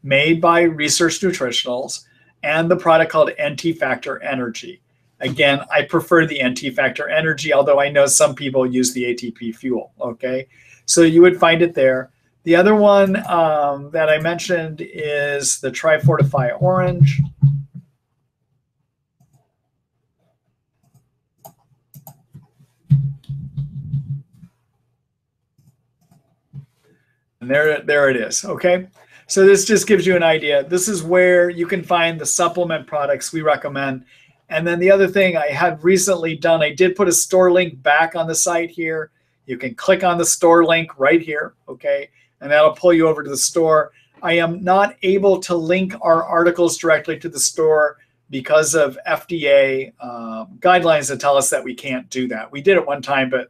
made by Research Nutritionals, and the product called NT Factor Energy. Again, I prefer the NT Factor Energy, although I know some people use the ATP Fuel, okay? So you would find it there. The other one that I mentioned is the Tri-Fortify Orange. And there it is, okay? So this just gives you an idea. This is where you can find the supplement products we recommend. And then the other thing I had recently done, I did put a store link back on the site here. You can click on the store link right here, okay? And that'll pull you over to the store. I am not able to link our articles directly to the store because of FDA guidelines that tell us that we can't do that. We did it one time, but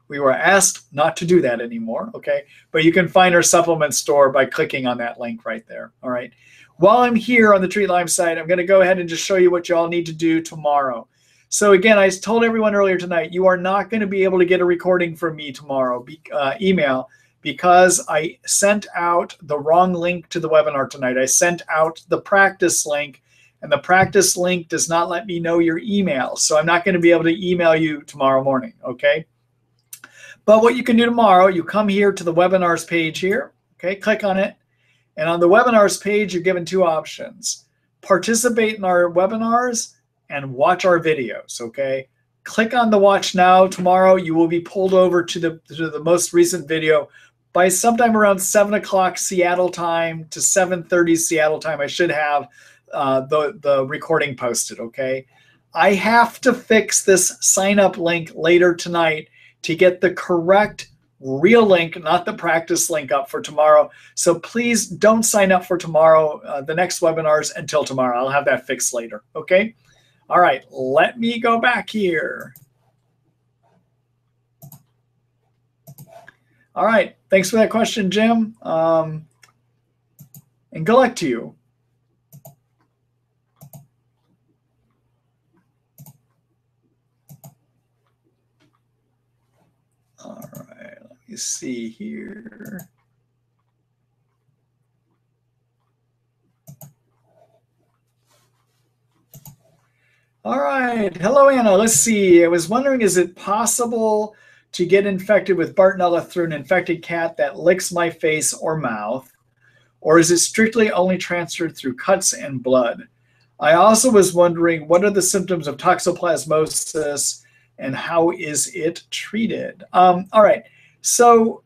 we were asked not to do that anymore, okay? But you can find our supplement store by clicking on that link right there, all right? While I'm here on the Treat Lyme site, I'm going to go ahead and just show you what you all need to do tomorrow. So again, I told everyone earlier tonight, you are not going to be able to get a recording from me tomorrow, email, because I sent out the wrong link to the webinar tonight. I sent out the practice link, and the practice link does not let me know your email. So I'm not going to be able to email you tomorrow morning, okay? But what you can do tomorrow, you come here to the webinars page here, okay, click on it. And on the webinars page, you're given two options. Participate in our webinars and watch our videos, okay? Click on the watch now. Tomorrow, you will be pulled over to the most recent video by sometime around 7 o'clock Seattle time to 7:30 Seattle time. I should have the recording posted, okay? I have to fix this sign up link later tonight to get the correct real link, not the practice link, up for tomorrow. So please don't sign up for tomorrow, the next webinars, until tomorrow. I'll have that fixed later, okay? All right, let me go back here. All right, thanks for that question, Jim. And good luck to you. All right, let me see here. All right, hello, Anna. Let's see. I was wondering, is it possible to get infected with Bartonella through an infected cat that licks my face or mouth? Or is it strictly only transferred through cuts and blood? I also was wondering, what are the symptoms of toxoplasmosis and how is it treated? All right, so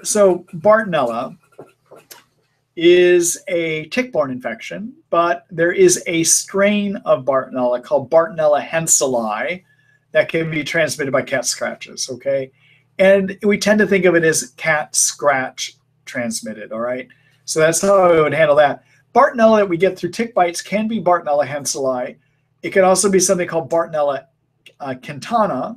so Bartonella is a tick-borne infection, but there is a strain of Bartonella called Bartonella henselae that can be transmitted by cat scratches, okay? And we tend to think of it as cat scratch transmitted, all right? So that's how I would handle that. Bartonella that we get through tick bites can be Bartonella henselae. It could also be something called Bartonella quintana,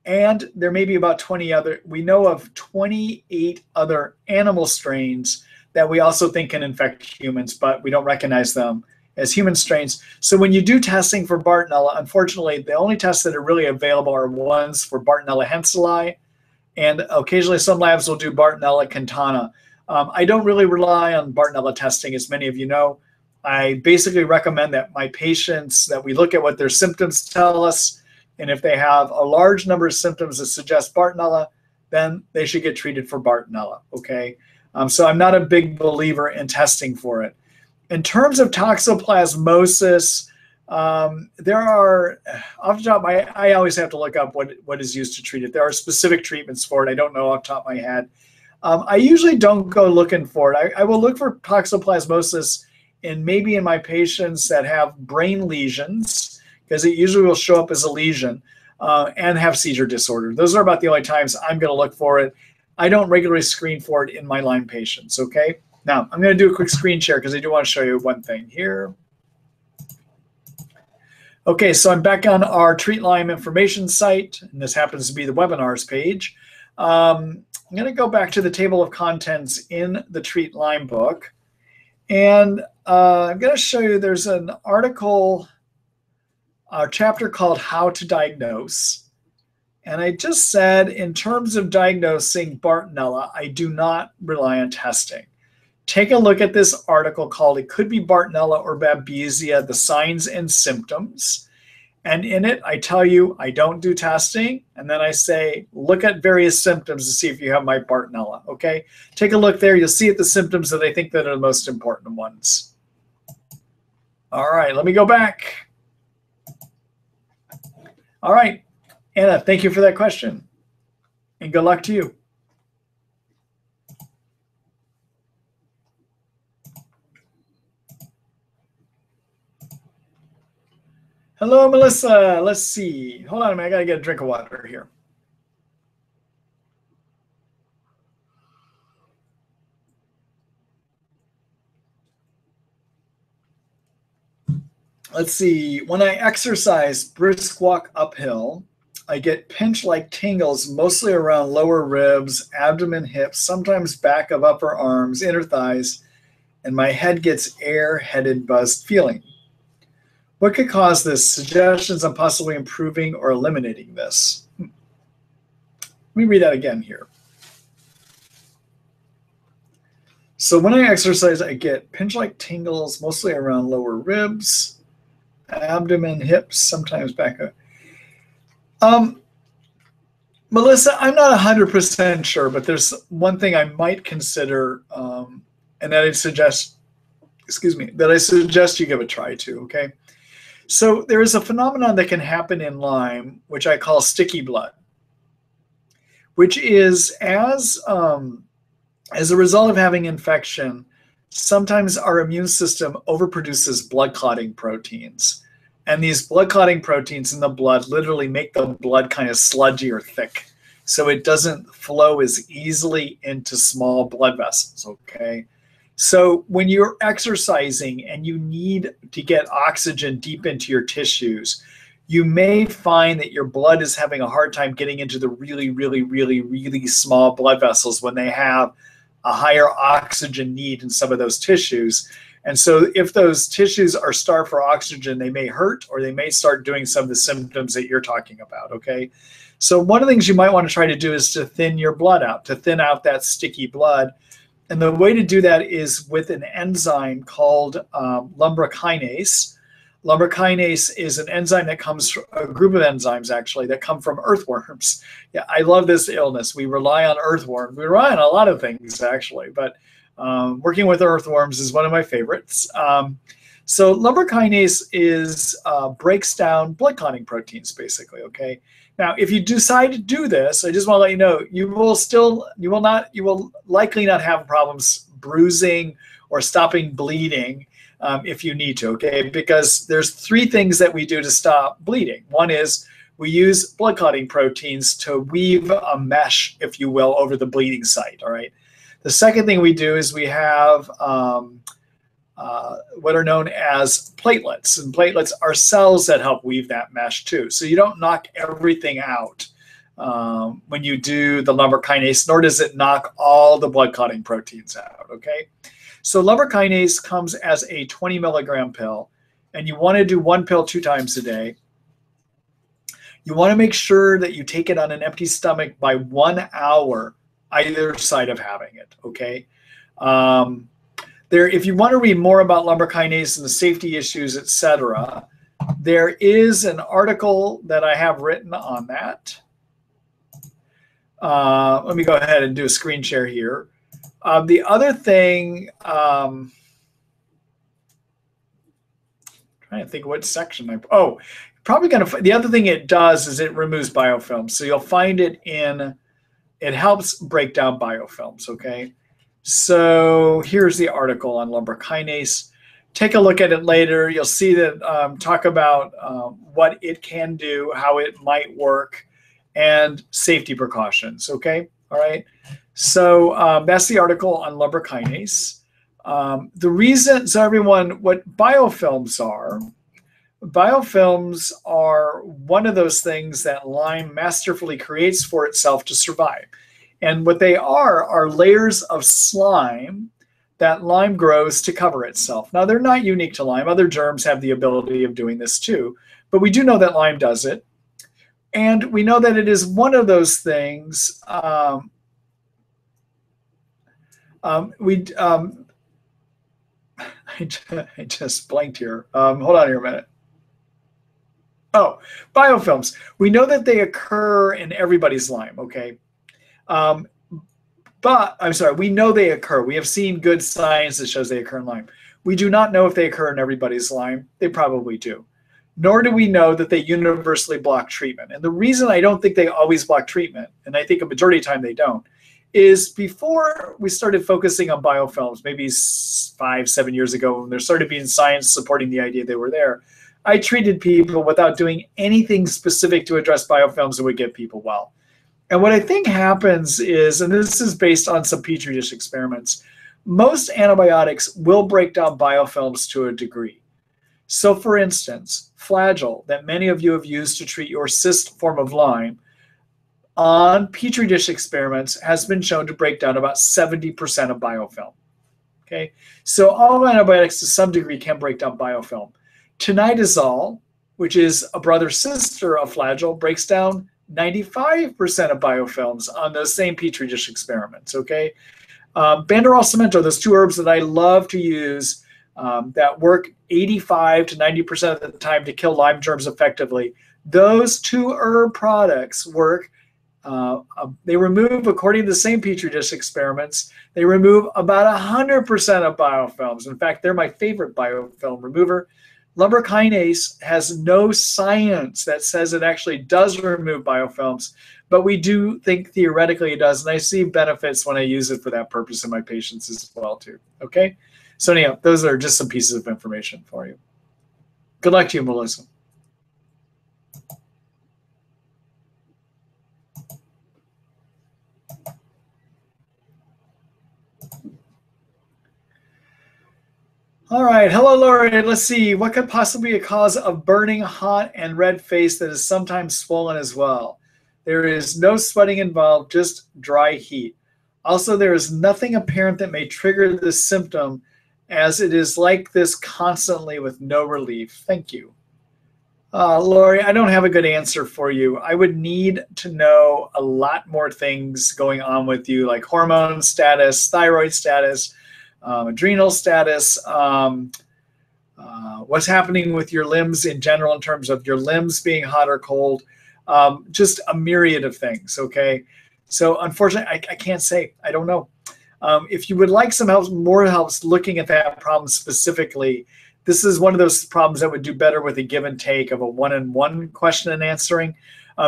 and there may be about 20 other, we know of 28 other animal strains that we also think can infect humans, but we don't recognize them as human strains. So when you do testing for Bartonella, unfortunately, the only tests that are really available are ones for Bartonella henselae, and occasionally some labs will do Bartonella quintana. I don't really rely on Bartonella testing, as many of you know. I basically recommend that my patients, that we look at what their symptoms tell us, and if they have a large number of symptoms that suggest Bartonella, then they should get treated for Bartonella, okay? So I'm not a big believer in testing for it. In terms of toxoplasmosis, there are, off the top of my head, I always have to look up what is used to treat it. There are specific treatments for it. I don't know off the top of my head. I usually don't go looking for it. I will look for toxoplasmosis maybe in my patients that have brain lesions, because it usually will show up as a lesion, and have seizure disorder. Those are about the only times I'm going to look for it. I don't regularly screen for it in my Lyme patients, okay? Now, I'm going to do a quick screen share because I do want to show you one thing here. Okay, so I'm back on our Treat Lyme information site, and this happens to be the webinars page. I'm going to go back to the table of contents in the Treat Lyme book, and I'm going to show you there's an article, a chapter called How to Diagnose. And I just said, in terms of diagnosing Bartonella, I do not rely on testing. Take a look at this article called It Could Be Bartonella or Babesia, the Signs and Symptoms. And in it, I tell you, I don't do testing. And then I say, look at various symptoms to see if you have my Bartonella, okay? Take a look there. You'll see the symptoms that I think that are the most important ones. All right, let me go back. All right, Anna, thank you for that question. And good luck to you. Hello, Melissa. Let's see. Hold on a minute. I got to get a drink of water here. Let's see. When I exercise, brisk walk uphill, I get pinch-like tingles mostly around lower ribs, abdomen, hips, sometimes back of upper arms, inner thighs, and my head gets air-headed buzzed feeling. What could cause this? Suggestions on possibly improving or eliminating this. Let me read that again here. So when I exercise, I get pinch-like tingles mostly around lower ribs, abdomen, hips, sometimes back up. Melissa, I'm not 100% sure, but there's one thing I might consider, and that I suggest, that I suggest you give a try to, okay? So there is a phenomenon that can happen in Lyme, which I call sticky blood, which is as a result of having infection, sometimes our immune system overproduces blood clotting proteins. And these blood clotting proteins in the blood literally make the blood kind of sludgy or thick, so it doesn't flow as easily into small blood vessels, okay? So when you're exercising and you need to get oxygen deep into your tissues, you may find that your blood is having a hard time getting into the really, really, really, really small blood vessels when they have a higher oxygen need in some of those tissues. And so if those tissues are starved for oxygen, they may hurt, or they may start doing some of the symptoms that you're talking about, okay? So one of the things you might want to try to do is to thin your blood out, to thin out that sticky blood. And the way to do that is with an enzyme called lumbrokinase. Lumbrokinase is an enzyme that comes from a group of enzymes, actually, that come from earthworms. Yeah, I love this illness. We rely on earthworms. We rely on a lot of things, actually, but working with earthworms is one of my favorites. So lumbrokinase breaks down blood clotting proteins, basically, okay? Now, if you decide to do this, I just want to let you know, you will likely not have problems bruising or stopping bleeding if you need to, okay? Because there's three things that we do to stop bleeding. One is we use blood clotting proteins to weave a mesh, if you will, over the bleeding site, all right? The second thing we do is we have what are known as platelets. And platelets are cells that help weave that mesh too. So you don't knock everything out when you do the lumbrokinase, nor does it knock all the blood clotting proteins out, okay? So lumbrokinase comes as a 20 milligram pill, and you want to do one pill 2 times a day. You want to make sure that you take it on an empty stomach by 1 hour either side of having it, okay? If you want to read more about lumbrokinase and the safety issues, etc., there is an article that I have written on that. Let me go ahead and do a screen share here. The other thing, trying to think what section probably going to, the other thing it does is it removes biofilms. So you'll find it it helps break down biofilms, okay? So here's the article on lumbar kinase. Take a look at it later. You'll see that talk about what it can do, how it might work, and safety precautions, okay? All right. So that's the article on lumbar kinase. The reason, so everyone, what biofilms are one of those things that Lyme masterfully creates for itself to survive. And what they are layers of slime that Lyme grows to cover itself. Now, they're not unique to Lyme. Other germs have the ability of doing this too, but we do know that Lyme does it. And we know that it is one of those things. I just blanked here. Hold on here a minute. Oh, biofilms. We know that they occur in everybody's Lyme, okay? But I'm sorry, we know they occur. We have seen good science that shows they occur in Lyme. We do not know if they occur in everybody's Lyme. They probably do. Nor do we know that they universally block treatment. And the reason I don't think they always block treatment, and I think a majority of the time they don't, is before we started focusing on biofilms, maybe 5-7 years ago, when there started being science supporting the idea they were there, I treated people without doing anything specific to address biofilms that would get people well. And what I think happens is, and this is based on some Petri dish experiments, most antibiotics will break down biofilms to a degree. So for instance, Flagyl, that many of you have used to treat your cyst form of Lyme, on Petri dish experiments has been shown to break down about 70% of biofilm. Okay, so all antibiotics to some degree can break down biofilm. Tinidazole, which is a brother-sister of Flagyl, breaks down 95% of biofilms on those same Petri dish experiments, okay? Banderol cemento, those two herbs that I love to use that work 85 to 90% of the time to kill Lyme germs effectively, those two herb products work. They remove, according to the same Petri dish experiments, they remove about 100% of biofilms. In fact, they're my favorite biofilm remover. Lumbar kinase has no science that says it actually does remove biofilms, but we do think theoretically it does, and I see benefits when I use it for that purpose in my patients as well too, okay? So anyhow, those are just some pieces of information for you. Good luck to you, Melissa. All right, hello, Lori. Let's see, what could possibly be a cause of burning, hot, and red face that is sometimes swollen as well? There is no sweating involved, just dry heat. Also, there is nothing apparent that may trigger this symptom, as it is like this constantly with no relief. Thank you. Lori, I don't have a good answer for you. I would need to know a lot more things going on with you, like hormone status, thyroid status, adrenal status, what's happening with your limbs in general in terms of your limbs being hot or cold, just a myriad of things, okay? So unfortunately, I can't say. I don't know. If you would like some help, more help looking at that problem specifically, this is one of those problems that would do better with a give and take of a one-on-one question and answering.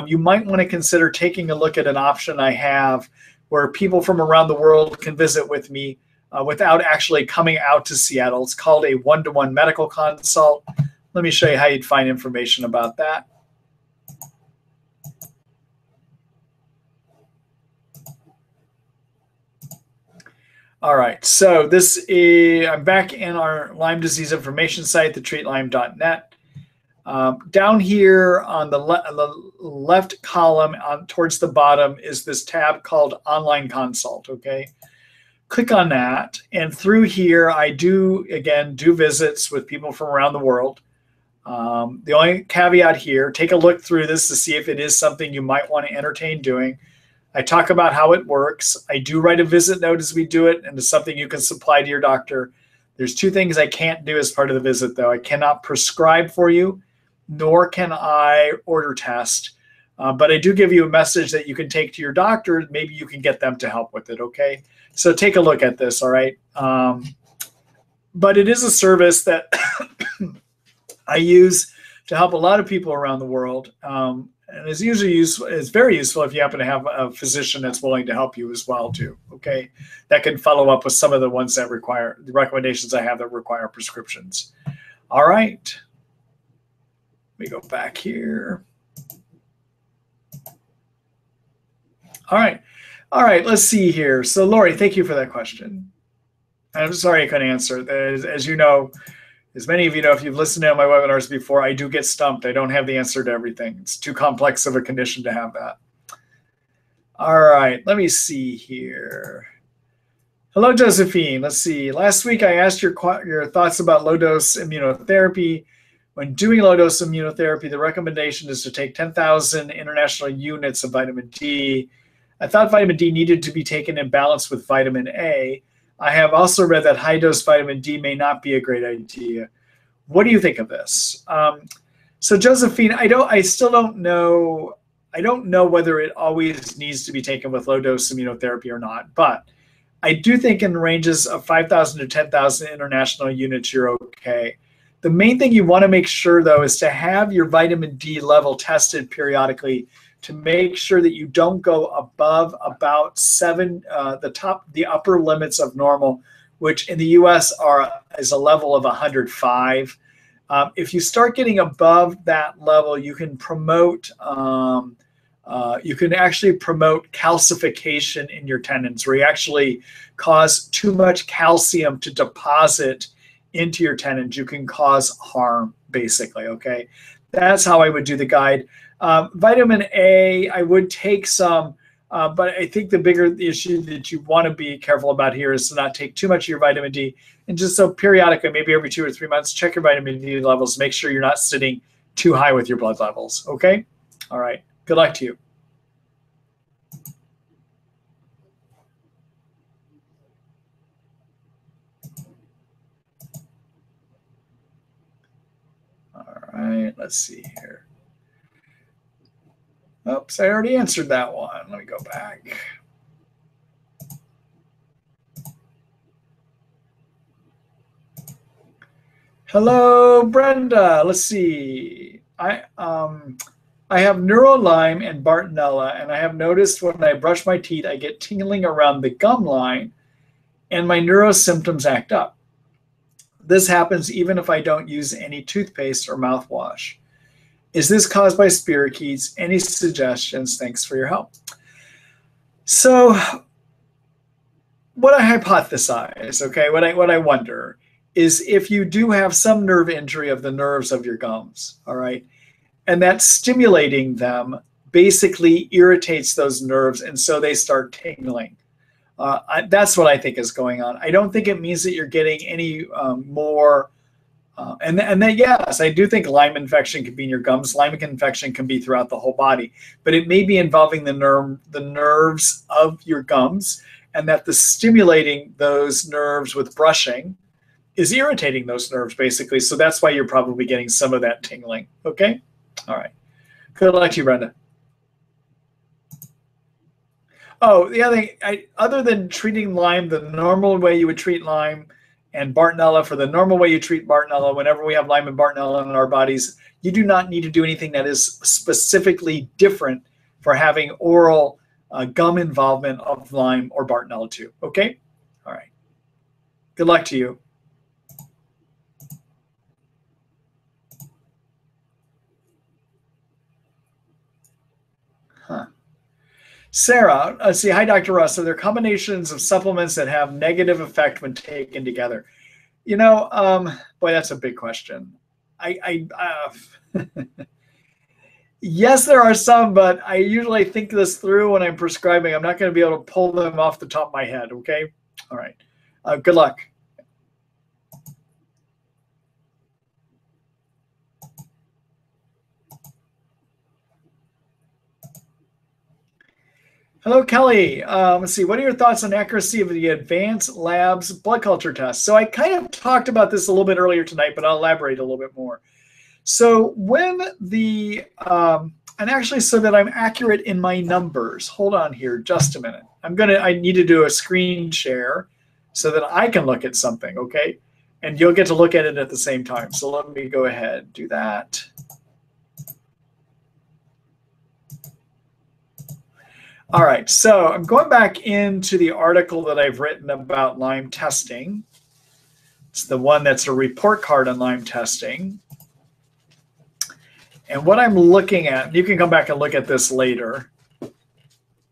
You might want to consider taking a look at an option I have where people from around the world can visit with me without actually coming out to Seattle. It's called a one-to-one medical consult. Let me show you how you'd find information about that. All right, so this is, I'm back in our Lyme disease information site, the treatlyme.net. Down here on the left column towards the bottom is this tab called Online Consult, okay? Click on that, and through here I do visits with people from around the world. The only caveat here, take a look through this to see if it is something you might want to entertain doing. I talk about how it works. I do write a visit note as we do it, and it's something you can supply to your doctor. There's two things I can't do as part of the visit, though. I cannot prescribe for you, nor can I order test. But I do give you a message that you can take to your doctor. Maybe you can get them to help with it, okay? So take a look at this, all right? But it is a service that I use to help a lot of people around the world. And it's usually useful. It's very useful if you happen to have a physician that's willing to help you as well too. Okay, that can follow up with some of the ones that require the recommendations I have that require prescriptions. All right, let me go back here. All right. Let's see here. So Lori, thank you for that question. I'm sorry I couldn't answer. As you know, as many of you know, if you've listened to my webinars before, I do get stumped. I don't have the answer to everything. It's too complex of a condition to have that. All right, let me see here. Hello, Josephine. Let's see. Last week, I asked your thoughts about low-dose immunotherapy. When doing low-dose immunotherapy, the recommendation is to take 10,000 international units of vitamin D. I thought vitamin D needed to be taken in balance with vitamin A. I have also read that high-dose vitamin D may not be a great idea. What do you think of this? So Josephine, I still don't know. I don't know whether it always needs to be taken with low-dose immunotherapy or not, but I do think in ranges of 5,000 to 10,000 international units, you're okay. The main thing you want to make sure, though, is to have your vitamin D level tested periodically to make sure that you don't go above about the upper limits of normal, which in the US is a level of 105. If you start getting above that level, you can actually promote calcification in your tendons, where you actually cause too much calcium to deposit into your tendons. You can cause harm, basically, okay? That's how I would do the guide. Vitamin A, I would take some, but I think the bigger issue that you want to be careful about here is to not take too much of your vitamin D. And just so periodically, maybe every 2 or 3 months, check your vitamin D levels. Make sure you're not sitting too high with your blood levels, okay? All right, good luck to you. All right, let's see here. Oops, I already answered that one. Let me go back. Hello, Brenda. Let's see. I have Lyme and Bartonella, and I have noticed when I brush my teeth, I get tingling around the gum line, and my neuro symptoms act up. This happens even if I don't use any toothpaste or mouthwash. Is this caused by spirochetes? Any suggestions? Thanks for your help. So what I hypothesize, okay, what I wonder is if you do have some nerve injury of the nerves of your gums, all right, and that stimulating them basically irritates those nerves, and so they start tingling. That's what I think is going on. I don't think it means that you're getting any more. And then, yes, I do think Lyme infection can be in your gums. Lyme infection can be throughout the whole body, but it may be involving the nerves of your gums, and that the stimulating those nerves with brushing is irritating those nerves, basically. So that's why you're probably getting some of that tingling. Okay? All right. Good luck to you, Brenda. Oh, the other thing, other than treating Lyme the normal way you would treat Lyme, and Bartonella for the normal way you treat Bartonella, whenever we have Lyme and Bartonella in our bodies, you do not need to do anything that is specifically different for having oral gum involvement of Lyme or Bartonella too. Okay? All right. Good luck to you. Sarah, let's see. Hi, Dr. Ross. Are there combinations of supplements that have negative effect when taken together? You know, boy, that's a big question. Yes, there are some, but I usually think this through when I'm prescribing. I'm not going to be able to pull them off the top of my head. Okay. All right. Good luck. Hello, Kelly. Let's see. What are your thoughts on accuracy of the advanced labs blood culture test? So I kind of talked about this a little bit earlier tonight, but I'll elaborate a little bit more. So when the, and actually so that I'm accurate in my numbers, hold on here just a minute. I need to do a screen share so that I can look at something, okay? and you'll get to look at it at the same time. So let me go ahead and do that. All right, so I'm going back into the article that I've written about Lyme testing. It's the one that's a report card on Lyme testing. And what I'm looking at, you can come back and look at this later,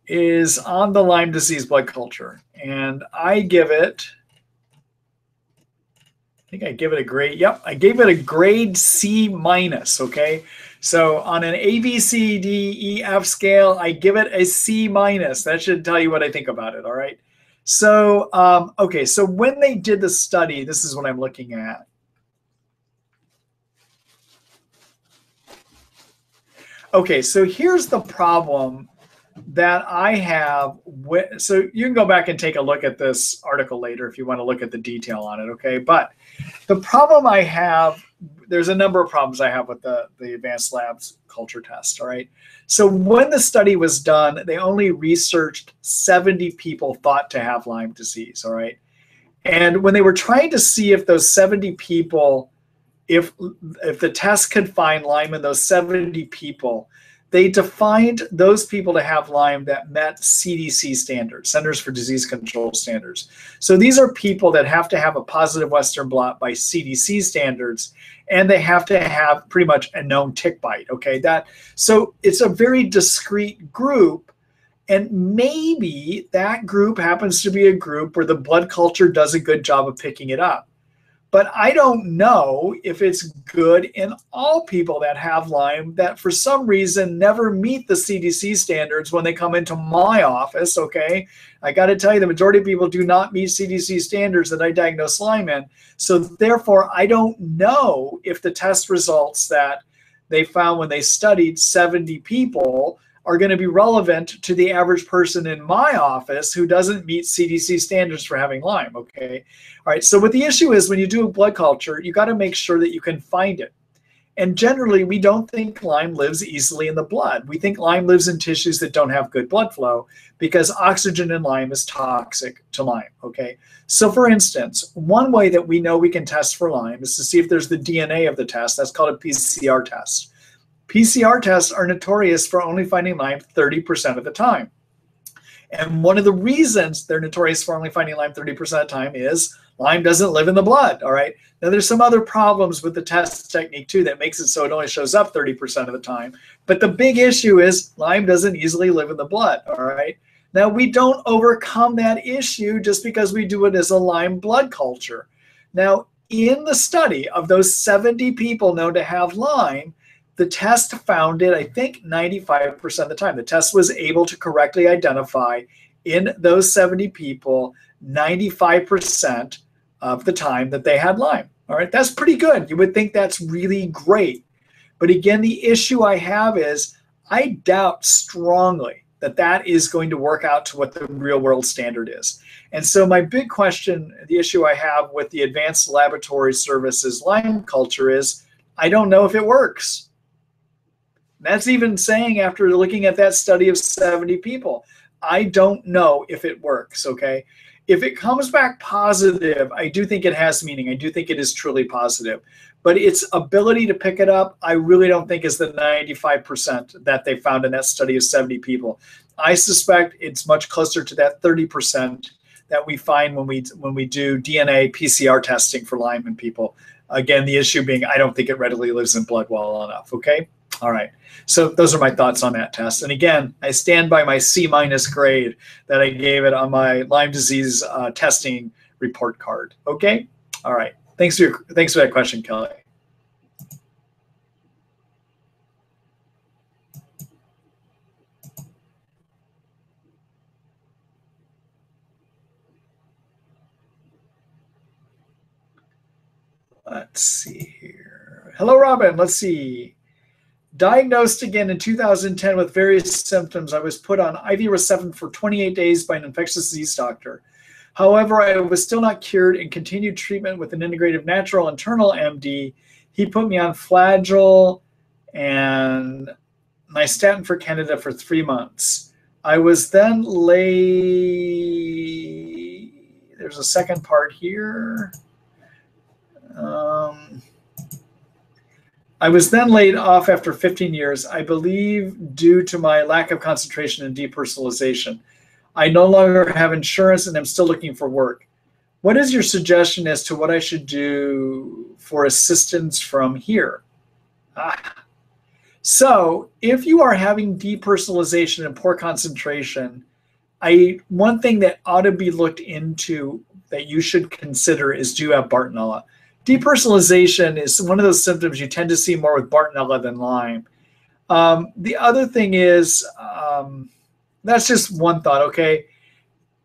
is on the Lyme disease blood culture. And I give it, I think I give it a grade, yep, I gave it a grade C minus, okay? So on an A, B, C, D, E, F scale, I give it a C minus. That should tell you what I think about it, all right? So, okay, so when they did the study, this is what I'm looking at. Okay, so here's the problem that I have with, so you can go back and take a look at this article later if you want to look at the detail on it, okay? But the problem I have, there's a number of problems I have with the advanced labs culture test, all right? So when the study was done, they only researched 70 people thought to have Lyme disease, all right? And when they were trying to see if those 70 people, if the test could find Lyme in those 70 people, they defined those people to have Lyme that met CDC standards, Centers for Disease Control standards. So these are people that have to have a positive Western blot by CDC standards, and they have to have pretty much a known tick bite, okay? So it's a very discrete group, and maybe that group happens to be a group where the blood culture does a good job of picking it up. But I don't know if it's good in all people that have Lyme that for some reason never meet the CDC standards when they come into my office, okay? I got to tell you, the majority of people do not meet CDC standards that I diagnose Lyme in. So therefore, I don't know if the test results that they found when they studied 70 people are going to be relevant to the average person in my office who doesn't meet CDC standards for having Lyme, okay? All right, so what the issue is when you do a blood culture, you got to make sure that you can find it. And generally, we don't think Lyme lives easily in the blood. We think Lyme lives in tissues that don't have good blood flow because oxygen in Lyme is toxic to Lyme, okay? So for instance, one way that we know we can test for Lyme is to see if there's the DNA of the test. That's called a PCR test. PCR tests are notorious for only finding Lyme 30% of the time. And one of the reasons they're notorious for only finding Lyme 30% of the time is Lyme doesn't live in the blood, all right? Now, there's some other problems with the test technique, too, that makes it so it only shows up 30% of the time. But the big issue is Lyme doesn't easily live in the blood, all right? Now, we don't overcome that issue just because we do it as a Lyme blood culture. Now, in the study of those 70 people known to have Lyme, the test found it, I think, 95% of the time. The test was able to correctly identify in those 70 people 95% of the time that they had Lyme. All right, that's pretty good. You would think that's really great. But again, the issue I have is I doubt strongly that that is going to work out to what the real world standard is. And so my big question, the issue I have with the Advanced Laboratory Services Lyme culture is I don't know if it works. That's even saying after looking at that study of 70 people. I don't know if it works, okay? If it comes back positive, I do think it has meaning. I do think it is truly positive. But its ability to pick it up, I really don't think is the 95% that they found in that study of 70 people. I suspect it's much closer to that 30% that we find when we do DNA PCR testing for Lyme in people. Again, the issue being I don't think it readily lives in blood well enough, okay? All right, so those are my thoughts on that test. And again, I stand by my C- grade that I gave it on my Lyme disease testing report card. Okay, all right. Thanks for that question, Kelly. Let's see here. Hello, Robin. Let's see. Diagnosed again in 2010 with various symptoms, I was put on IV Receptin for 28 days by an infectious disease doctor. However, I was still not cured and continued treatment with an integrative natural internal MD. He put me on Flagyl and nystatin for Candida for 3 months. I was then there's a second part here. I was then laid off after 15 years, I believe due to my lack of concentration and depersonalization. I no longer have insurance and I'm still looking for work. What is your suggestion as to what I should do for assistance from here? So if you are having depersonalization and poor concentration, one thing that ought to be looked into that you should consider is, do you have Bartonella? Depersonalization is one of those symptoms you tend to see more with Bartonella than Lyme. The other thing is, that's just one thought, okay?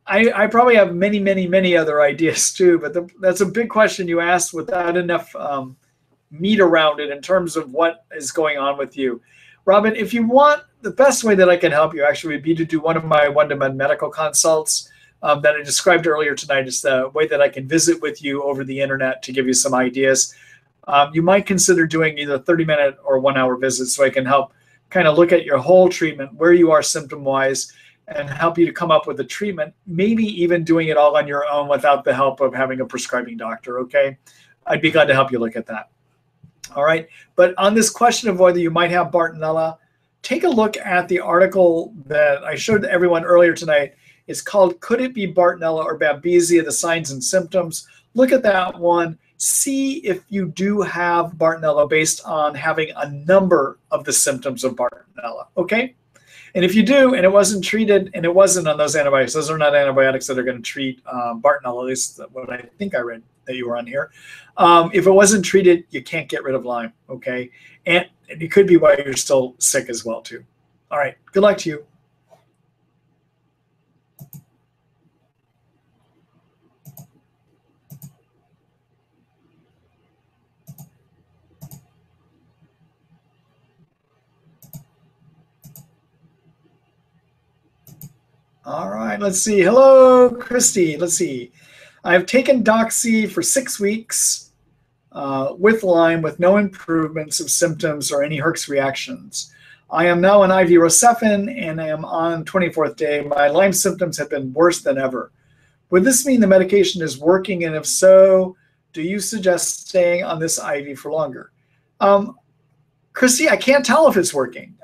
I probably have many, many, many other ideas too, but that's a big question you asked without enough meat around it in terms of what is going on with you. Robin, if you want, the best way that I can help you actually would be to do one of my one-to-one medical consults that I described earlier tonight. Is the way that I can visit with you over the internet to give you some ideas. You might consider doing either 30-minute or 1-hour visits so I can help kind of look at your whole treatment, where you are symptom-wise, and help you to come up with a treatment, maybe even doing it all on your own without the help of having a prescribing doctor, okay? I'd be glad to help you look at that. All right, but on this question of whether you might have Bartonella, take a look at the article that I showed everyone earlier tonight. It's called "Could It Be Bartonella or Babesia? The Signs and Symptoms." Look at that one. See if you do have Bartonella based on having a number of the symptoms of Bartonella, okay? And if you do, and it wasn't treated, and it wasn't on those antibiotics, those are not antibiotics that are going to treat Bartonella, at least what I think I read that you were on here. If it wasn't treated, you can't get rid of Lyme, okay? And it could be why you're still sick as well, too. All right, good luck to you. All right, let's see. Hello, Christy. Let's see. I've taken Doxy for 6 weeks with Lyme with no improvements of symptoms or any Herx reactions. I am now on IV Rocephin and I am on 24th day. My Lyme symptoms have been worse than ever. Would this mean the medication is working? And if so, do you suggest staying on this IV for longer? Christy, I can't tell if it's working.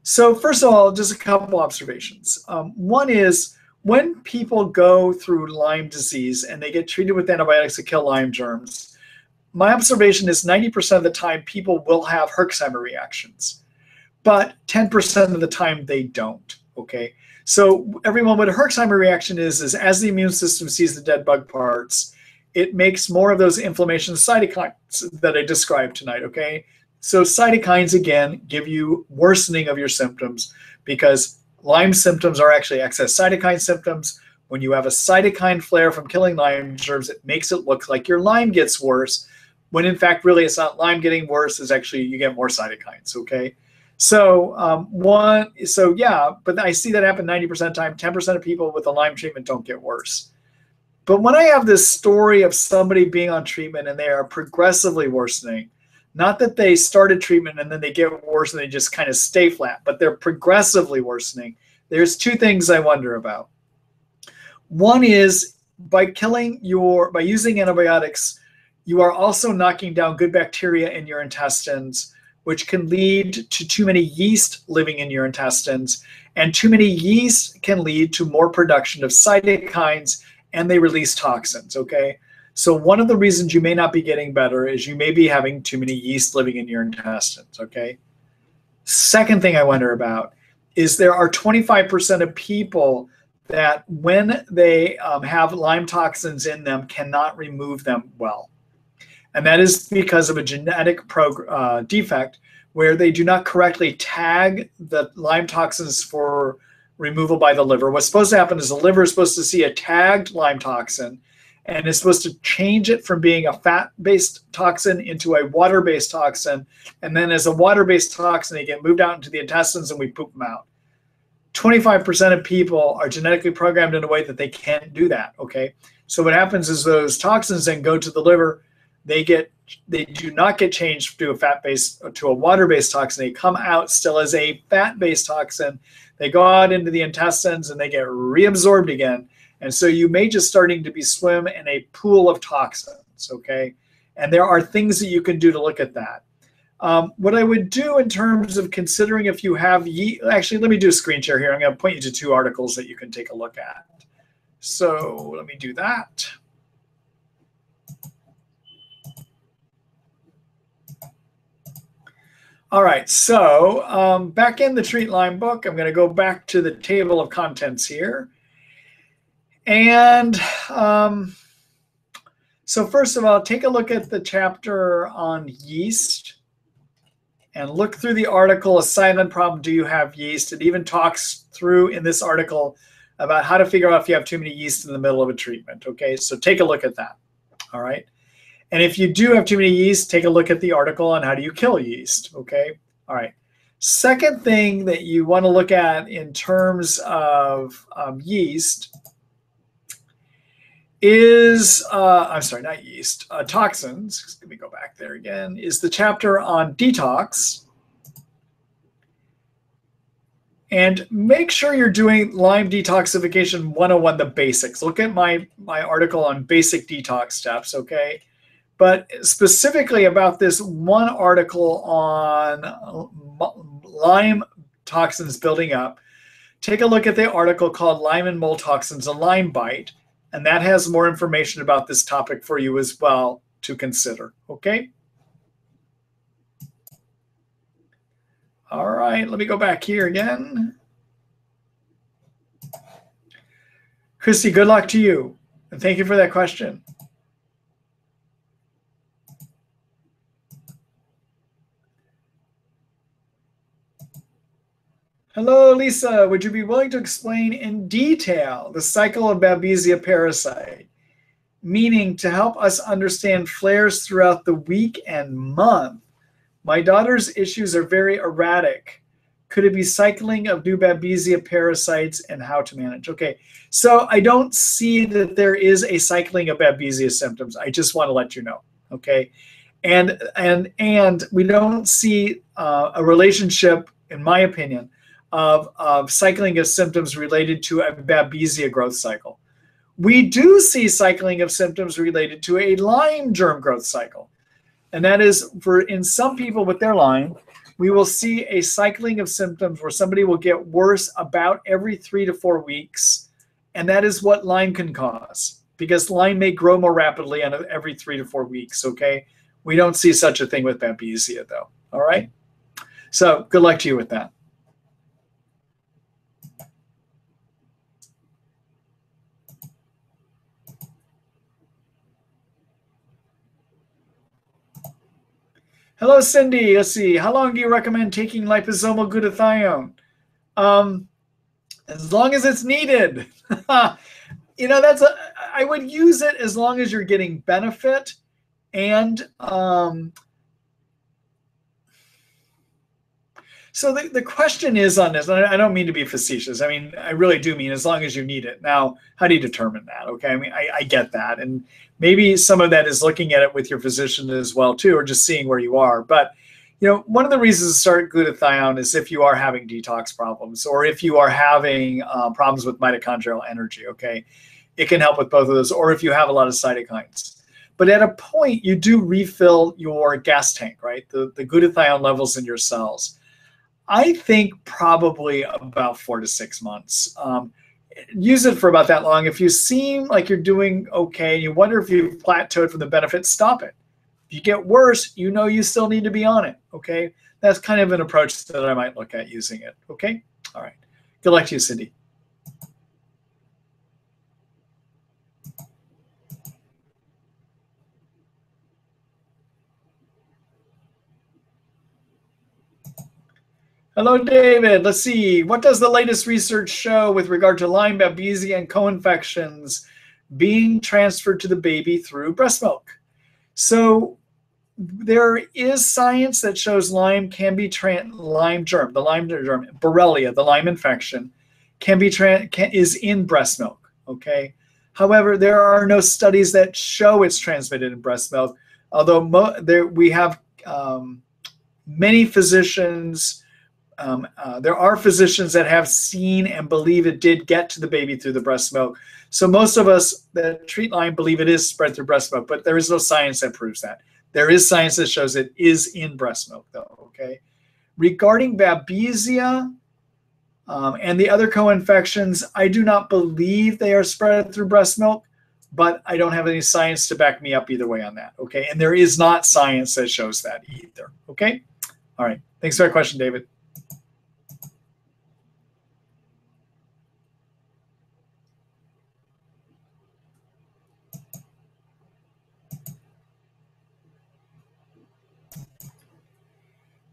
So first of all, just a couple observations. One is when people go through Lyme disease and they get treated with antibiotics to kill Lyme germs, my observation is 90% of the time people will have Herxheimer reactions, but 10% of the time they don't, okay? So everyone, what a Herxheimer reaction is as the immune system sees the dead bug parts, it makes more of those inflammation cytokines that I described tonight, okay? So cytokines, again, give you worsening of your symptoms because Lyme symptoms are actually excess cytokine symptoms. When you have a cytokine flare from killing Lyme germs, it makes it look like your Lyme gets worse, when in fact, really, it's not Lyme getting worse, it's actually you get more cytokines, okay? So yeah, but I see that happen 90% of the time. 10% of people with the Lyme treatment don't get worse. But when I have this story of somebody being on treatment and they are progressively worsening, not that they started treatment and then they get worse and they just kind of stay flat, but they're progressively worsening, there's two things I wonder about. One is by using antibiotics, you are also knocking down good bacteria in your intestines, which can lead to too many yeast living in your intestines. And too many yeast can lead to more production of cytokines and they release toxins, okay? So one of the reasons you may not be getting better is you may be having too many yeast living in your intestines, okay? Second thing I wonder about is there are 25% of people that when they have Lyme toxins in them cannot remove them well. And that is because of a genetic defect where they do not correctly tag the Lyme toxins for removal by the liver. What's supposed to happen is the liver is supposed to see a tagged Lyme toxin and it's supposed to change it from being a fat-based toxin into a water-based toxin. And then as a water-based toxin, they get moved out into the intestines and we poop them out. 25% of people are genetically programmed in a way that they can't do that, okay? So what happens is those toxins then go to the liver. They do not get changed to a water-based toxin. They come out still as a fat-based toxin. They go out into the intestines and they get reabsorbed again. And so you may just starting to swim in a pool of toxins, okay? And there are things that you can do to look at that. What I would do in terms of considering if you have yeast, actually, let me do a screen share here. I'm going to point you to 2 articles that you can take a look at. So let me do that. All right, so back in the Treat Lyme book, I'm going to go back to the table of contents here. And so first of all, take a look at the chapter on yeast and look through the article, A Silent Problem, Do You Have Yeast? It even talks through in this article about how to figure out if you have too many yeast in the middle of a treatment, okay? So take a look at that, all right? And if you do have too many yeast, take a look at the article on how do you kill yeast, okay? All right. Second thing that you want to look at in terms of yeast is, I'm sorry, not yeast, toxins. Let me go back there again, is the chapter on detox. And make sure you're doing Lyme Detoxification 101, the basics. Look at my article on basic detox steps, okay? But specifically about this one article on Lyme toxins building up, take a look at the article called Lyme and Mold Toxins, a Lyme Bite, and that has more information about this topic for you as well to consider, okay? All right, let me go back here again. Christy, good luck to you, and thank you for that question. Hello, Lisa. Would you be willing to explain in detail the cycle of Babesia parasite, meaning to help us understand flares throughout the week and month? My daughter's issues are very erratic. Could it be cycling of new Babesia parasites and how to manage? Okay, so I don't see that there is a cycling of Babesia symptoms. I just want to let you know, okay? And we don't see a relationship, in my opinion, of cycling of symptoms related to a Babesia growth cycle. We do see cycling of symptoms related to a Lyme germ growth cycle. And that is in some people with their Lyme, we will see a cycling of symptoms where somebody will get worse about every 3 to 4 weeks. And that is what Lyme can cause, because Lyme may grow more rapidly on every 3 to 4 weeks, okay? We don't see such a thing with Babesia though, all right? So good luck to you with that. Hello, Cindy. Let's see. How long do you recommend taking liposomal glutathione? As long as it's needed. You know, I would use it as long as you're getting benefit. And so the question is on this, and I don't mean to be facetious. I mean, I really do mean as long as you need it. Now, how do you determine that? Okay, I mean, I get that. And maybe some of that is looking at it with your physician as well, too, or just seeing where you are. But, you know, one of the reasons to start glutathione is if you are having detox problems or if you are having problems with mitochondrial energy, okay? It can help with both of those, or if you have a lot of cytokines. But at a point, you do refill your gas tank, right? The glutathione levels in your cells. I think probably about 4 to 6 months. Use it for about that long. If you seem like you're doing okay and you wonder if you've plateaued from the benefit, stop it. If you get worse, you know you still need to be on it, okay? That's kind of an approach that I might look at using it, okay? All right. Good luck to you, Cindy. Hello, David. Let's see. What does the latest research show with regard to Lyme, Babesia, and co-infections being transferred to the baby through breast milk? So there is science that shows Lyme can be Lyme germ, Borrelia, the Lyme infection, is in breast milk. Okay. However, there are no studies that show it's transmitted in breast milk. Although we have many physicians there are physicians that have seen and believe it did get to the baby through the breast milk. So most of us that treat Lyme believe it is spread through breast milk, but there is no science that proves that. There is science that shows it is in breast milk, though. Okay. Regarding Babesia and the other co-infections, I do not believe they are spread through breast milk, but I don't have any science to back me up either way on that. Okay. And there is not science that shows that either. Okay. All right. Thanks for that question, David.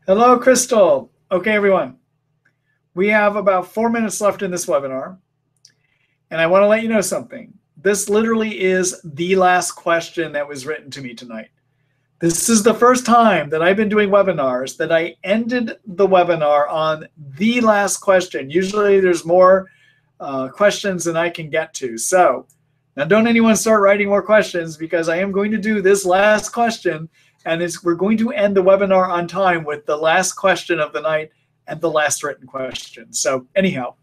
Hello, Crystal. Okay, everyone. We have about 4 minutes left in this webinar, and I want to let you know something. This literally is the last question that was written to me tonight. This is the first time that I've been doing webinars that I ended the webinar on the last question. Usually there's more questions than I can get to. So now don't anyone start writing more questions, because I am going to do this last question, and we're going to end the webinar on time with the last question of the night and the last written question. So anyhow,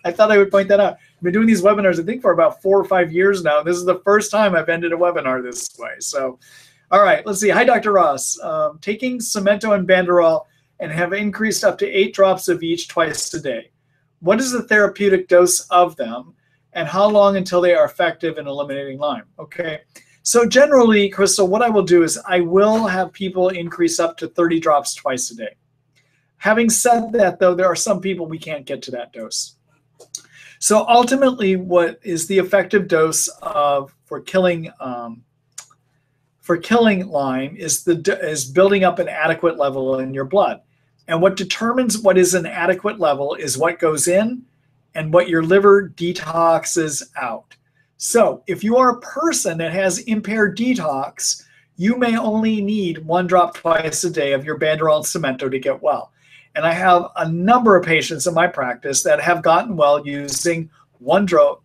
I thought I would point that out. I've been doing these webinars, I think, for about 4 or 5 years now. This is the first time I've ended a webinar this way. So, all right, let's see. Hi, Dr. Ross. Taking Cemento and Banderol and have increased up to 8 drops of each twice a day. What is the therapeutic dose of them, and how long until they are effective in eliminating Lyme? Okay. So generally, Crystal, what I will do is I will have people increase up to 30 drops twice a day. Having said that, though, there are some people we can't get to that dose. So ultimately, what is the effective dose for killing Lyme is building up an adequate level in your blood. And what determines what is an adequate level is what goes in and what your liver detoxes out. So if you are a person that has impaired detox, you may only need 1 drop twice a day of your Banderol and Cemento to get well. And I have a number of patients in my practice that have gotten well using one drop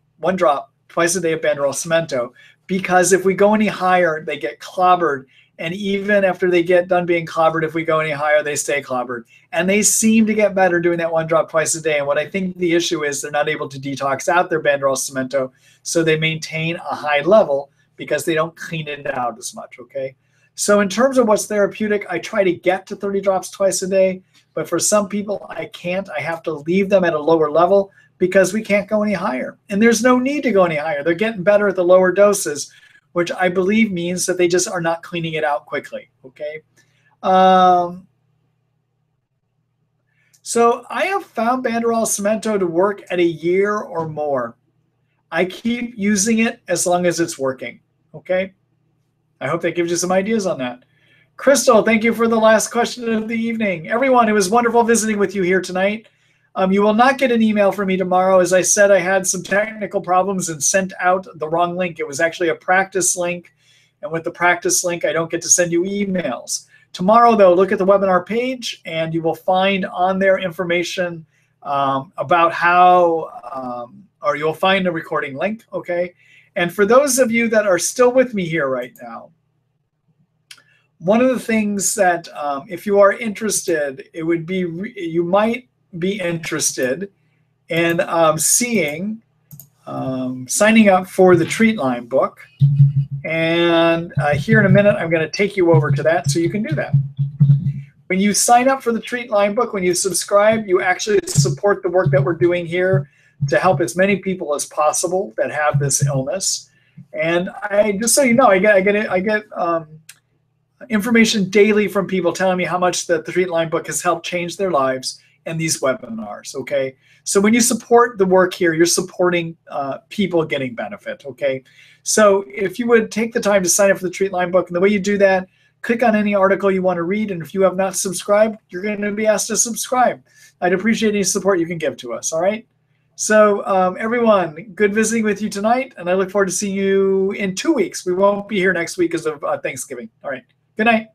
twice a day of Banderol Cemento, because if we go any higher, they get clobbered. And even after they get done being clobbered, if we go any higher, they stay clobbered. And they seem to get better doing that 1 drop twice a day. And what I think the issue is, they're not able to detox out their Banderol Cemento, so they maintain a high level because they don't clean it out as much, okay? So in terms of what's therapeutic, I try to get to 30 drops twice a day. But for some people, I can't. I have to leave them at a lower level because we can't go any higher. And there's no need to go any higher. They're getting better at the lower doses, which I believe means that they just are not cleaning it out quickly, okay? So I have found Banderol Cemento to work at a year or more. I keep using it as long as it's working, okay? I hope that gives you some ideas on that. Crystal, thank you for the last question of the evening. Everyone, it was wonderful visiting with you here tonight. You will not get an email from me tomorrow. As I said, I had some technical problems and sent out the wrong link. It was actually a practice link. And with the practice link, I don't get to send you emails. Tomorrow, though, look at the webinar page, and you will find on there information about how, or you'll find a recording link, okay? And for those of you that are still with me here right now, one of the things that, if you are interested, it would be, you might be interested in signing up for the Treat Lyme book. And here in a minute, I'm going to take you over to that so you can do that. When you sign up for the Treat Lyme book, when you subscribe, you actually support the work that we're doing here to help as many people as possible that have this illness. And I, just so you know, I get information daily from people telling me how much the Treat Lyme book has helped change their lives and these webinars, okay? So when you support the work here, you're supporting people getting benefit, okay? So if you would take the time to sign up for the Treat Lyme book, and the way you do that, click on any article you want to read, and if you have not subscribed, you're going to be asked to subscribe. I'd appreciate any support you can give to us, all right? So everyone, good visiting with you tonight, and I look forward to seeing you in 2 weeks. We won't be here next week because of Thanksgiving. All right, good night.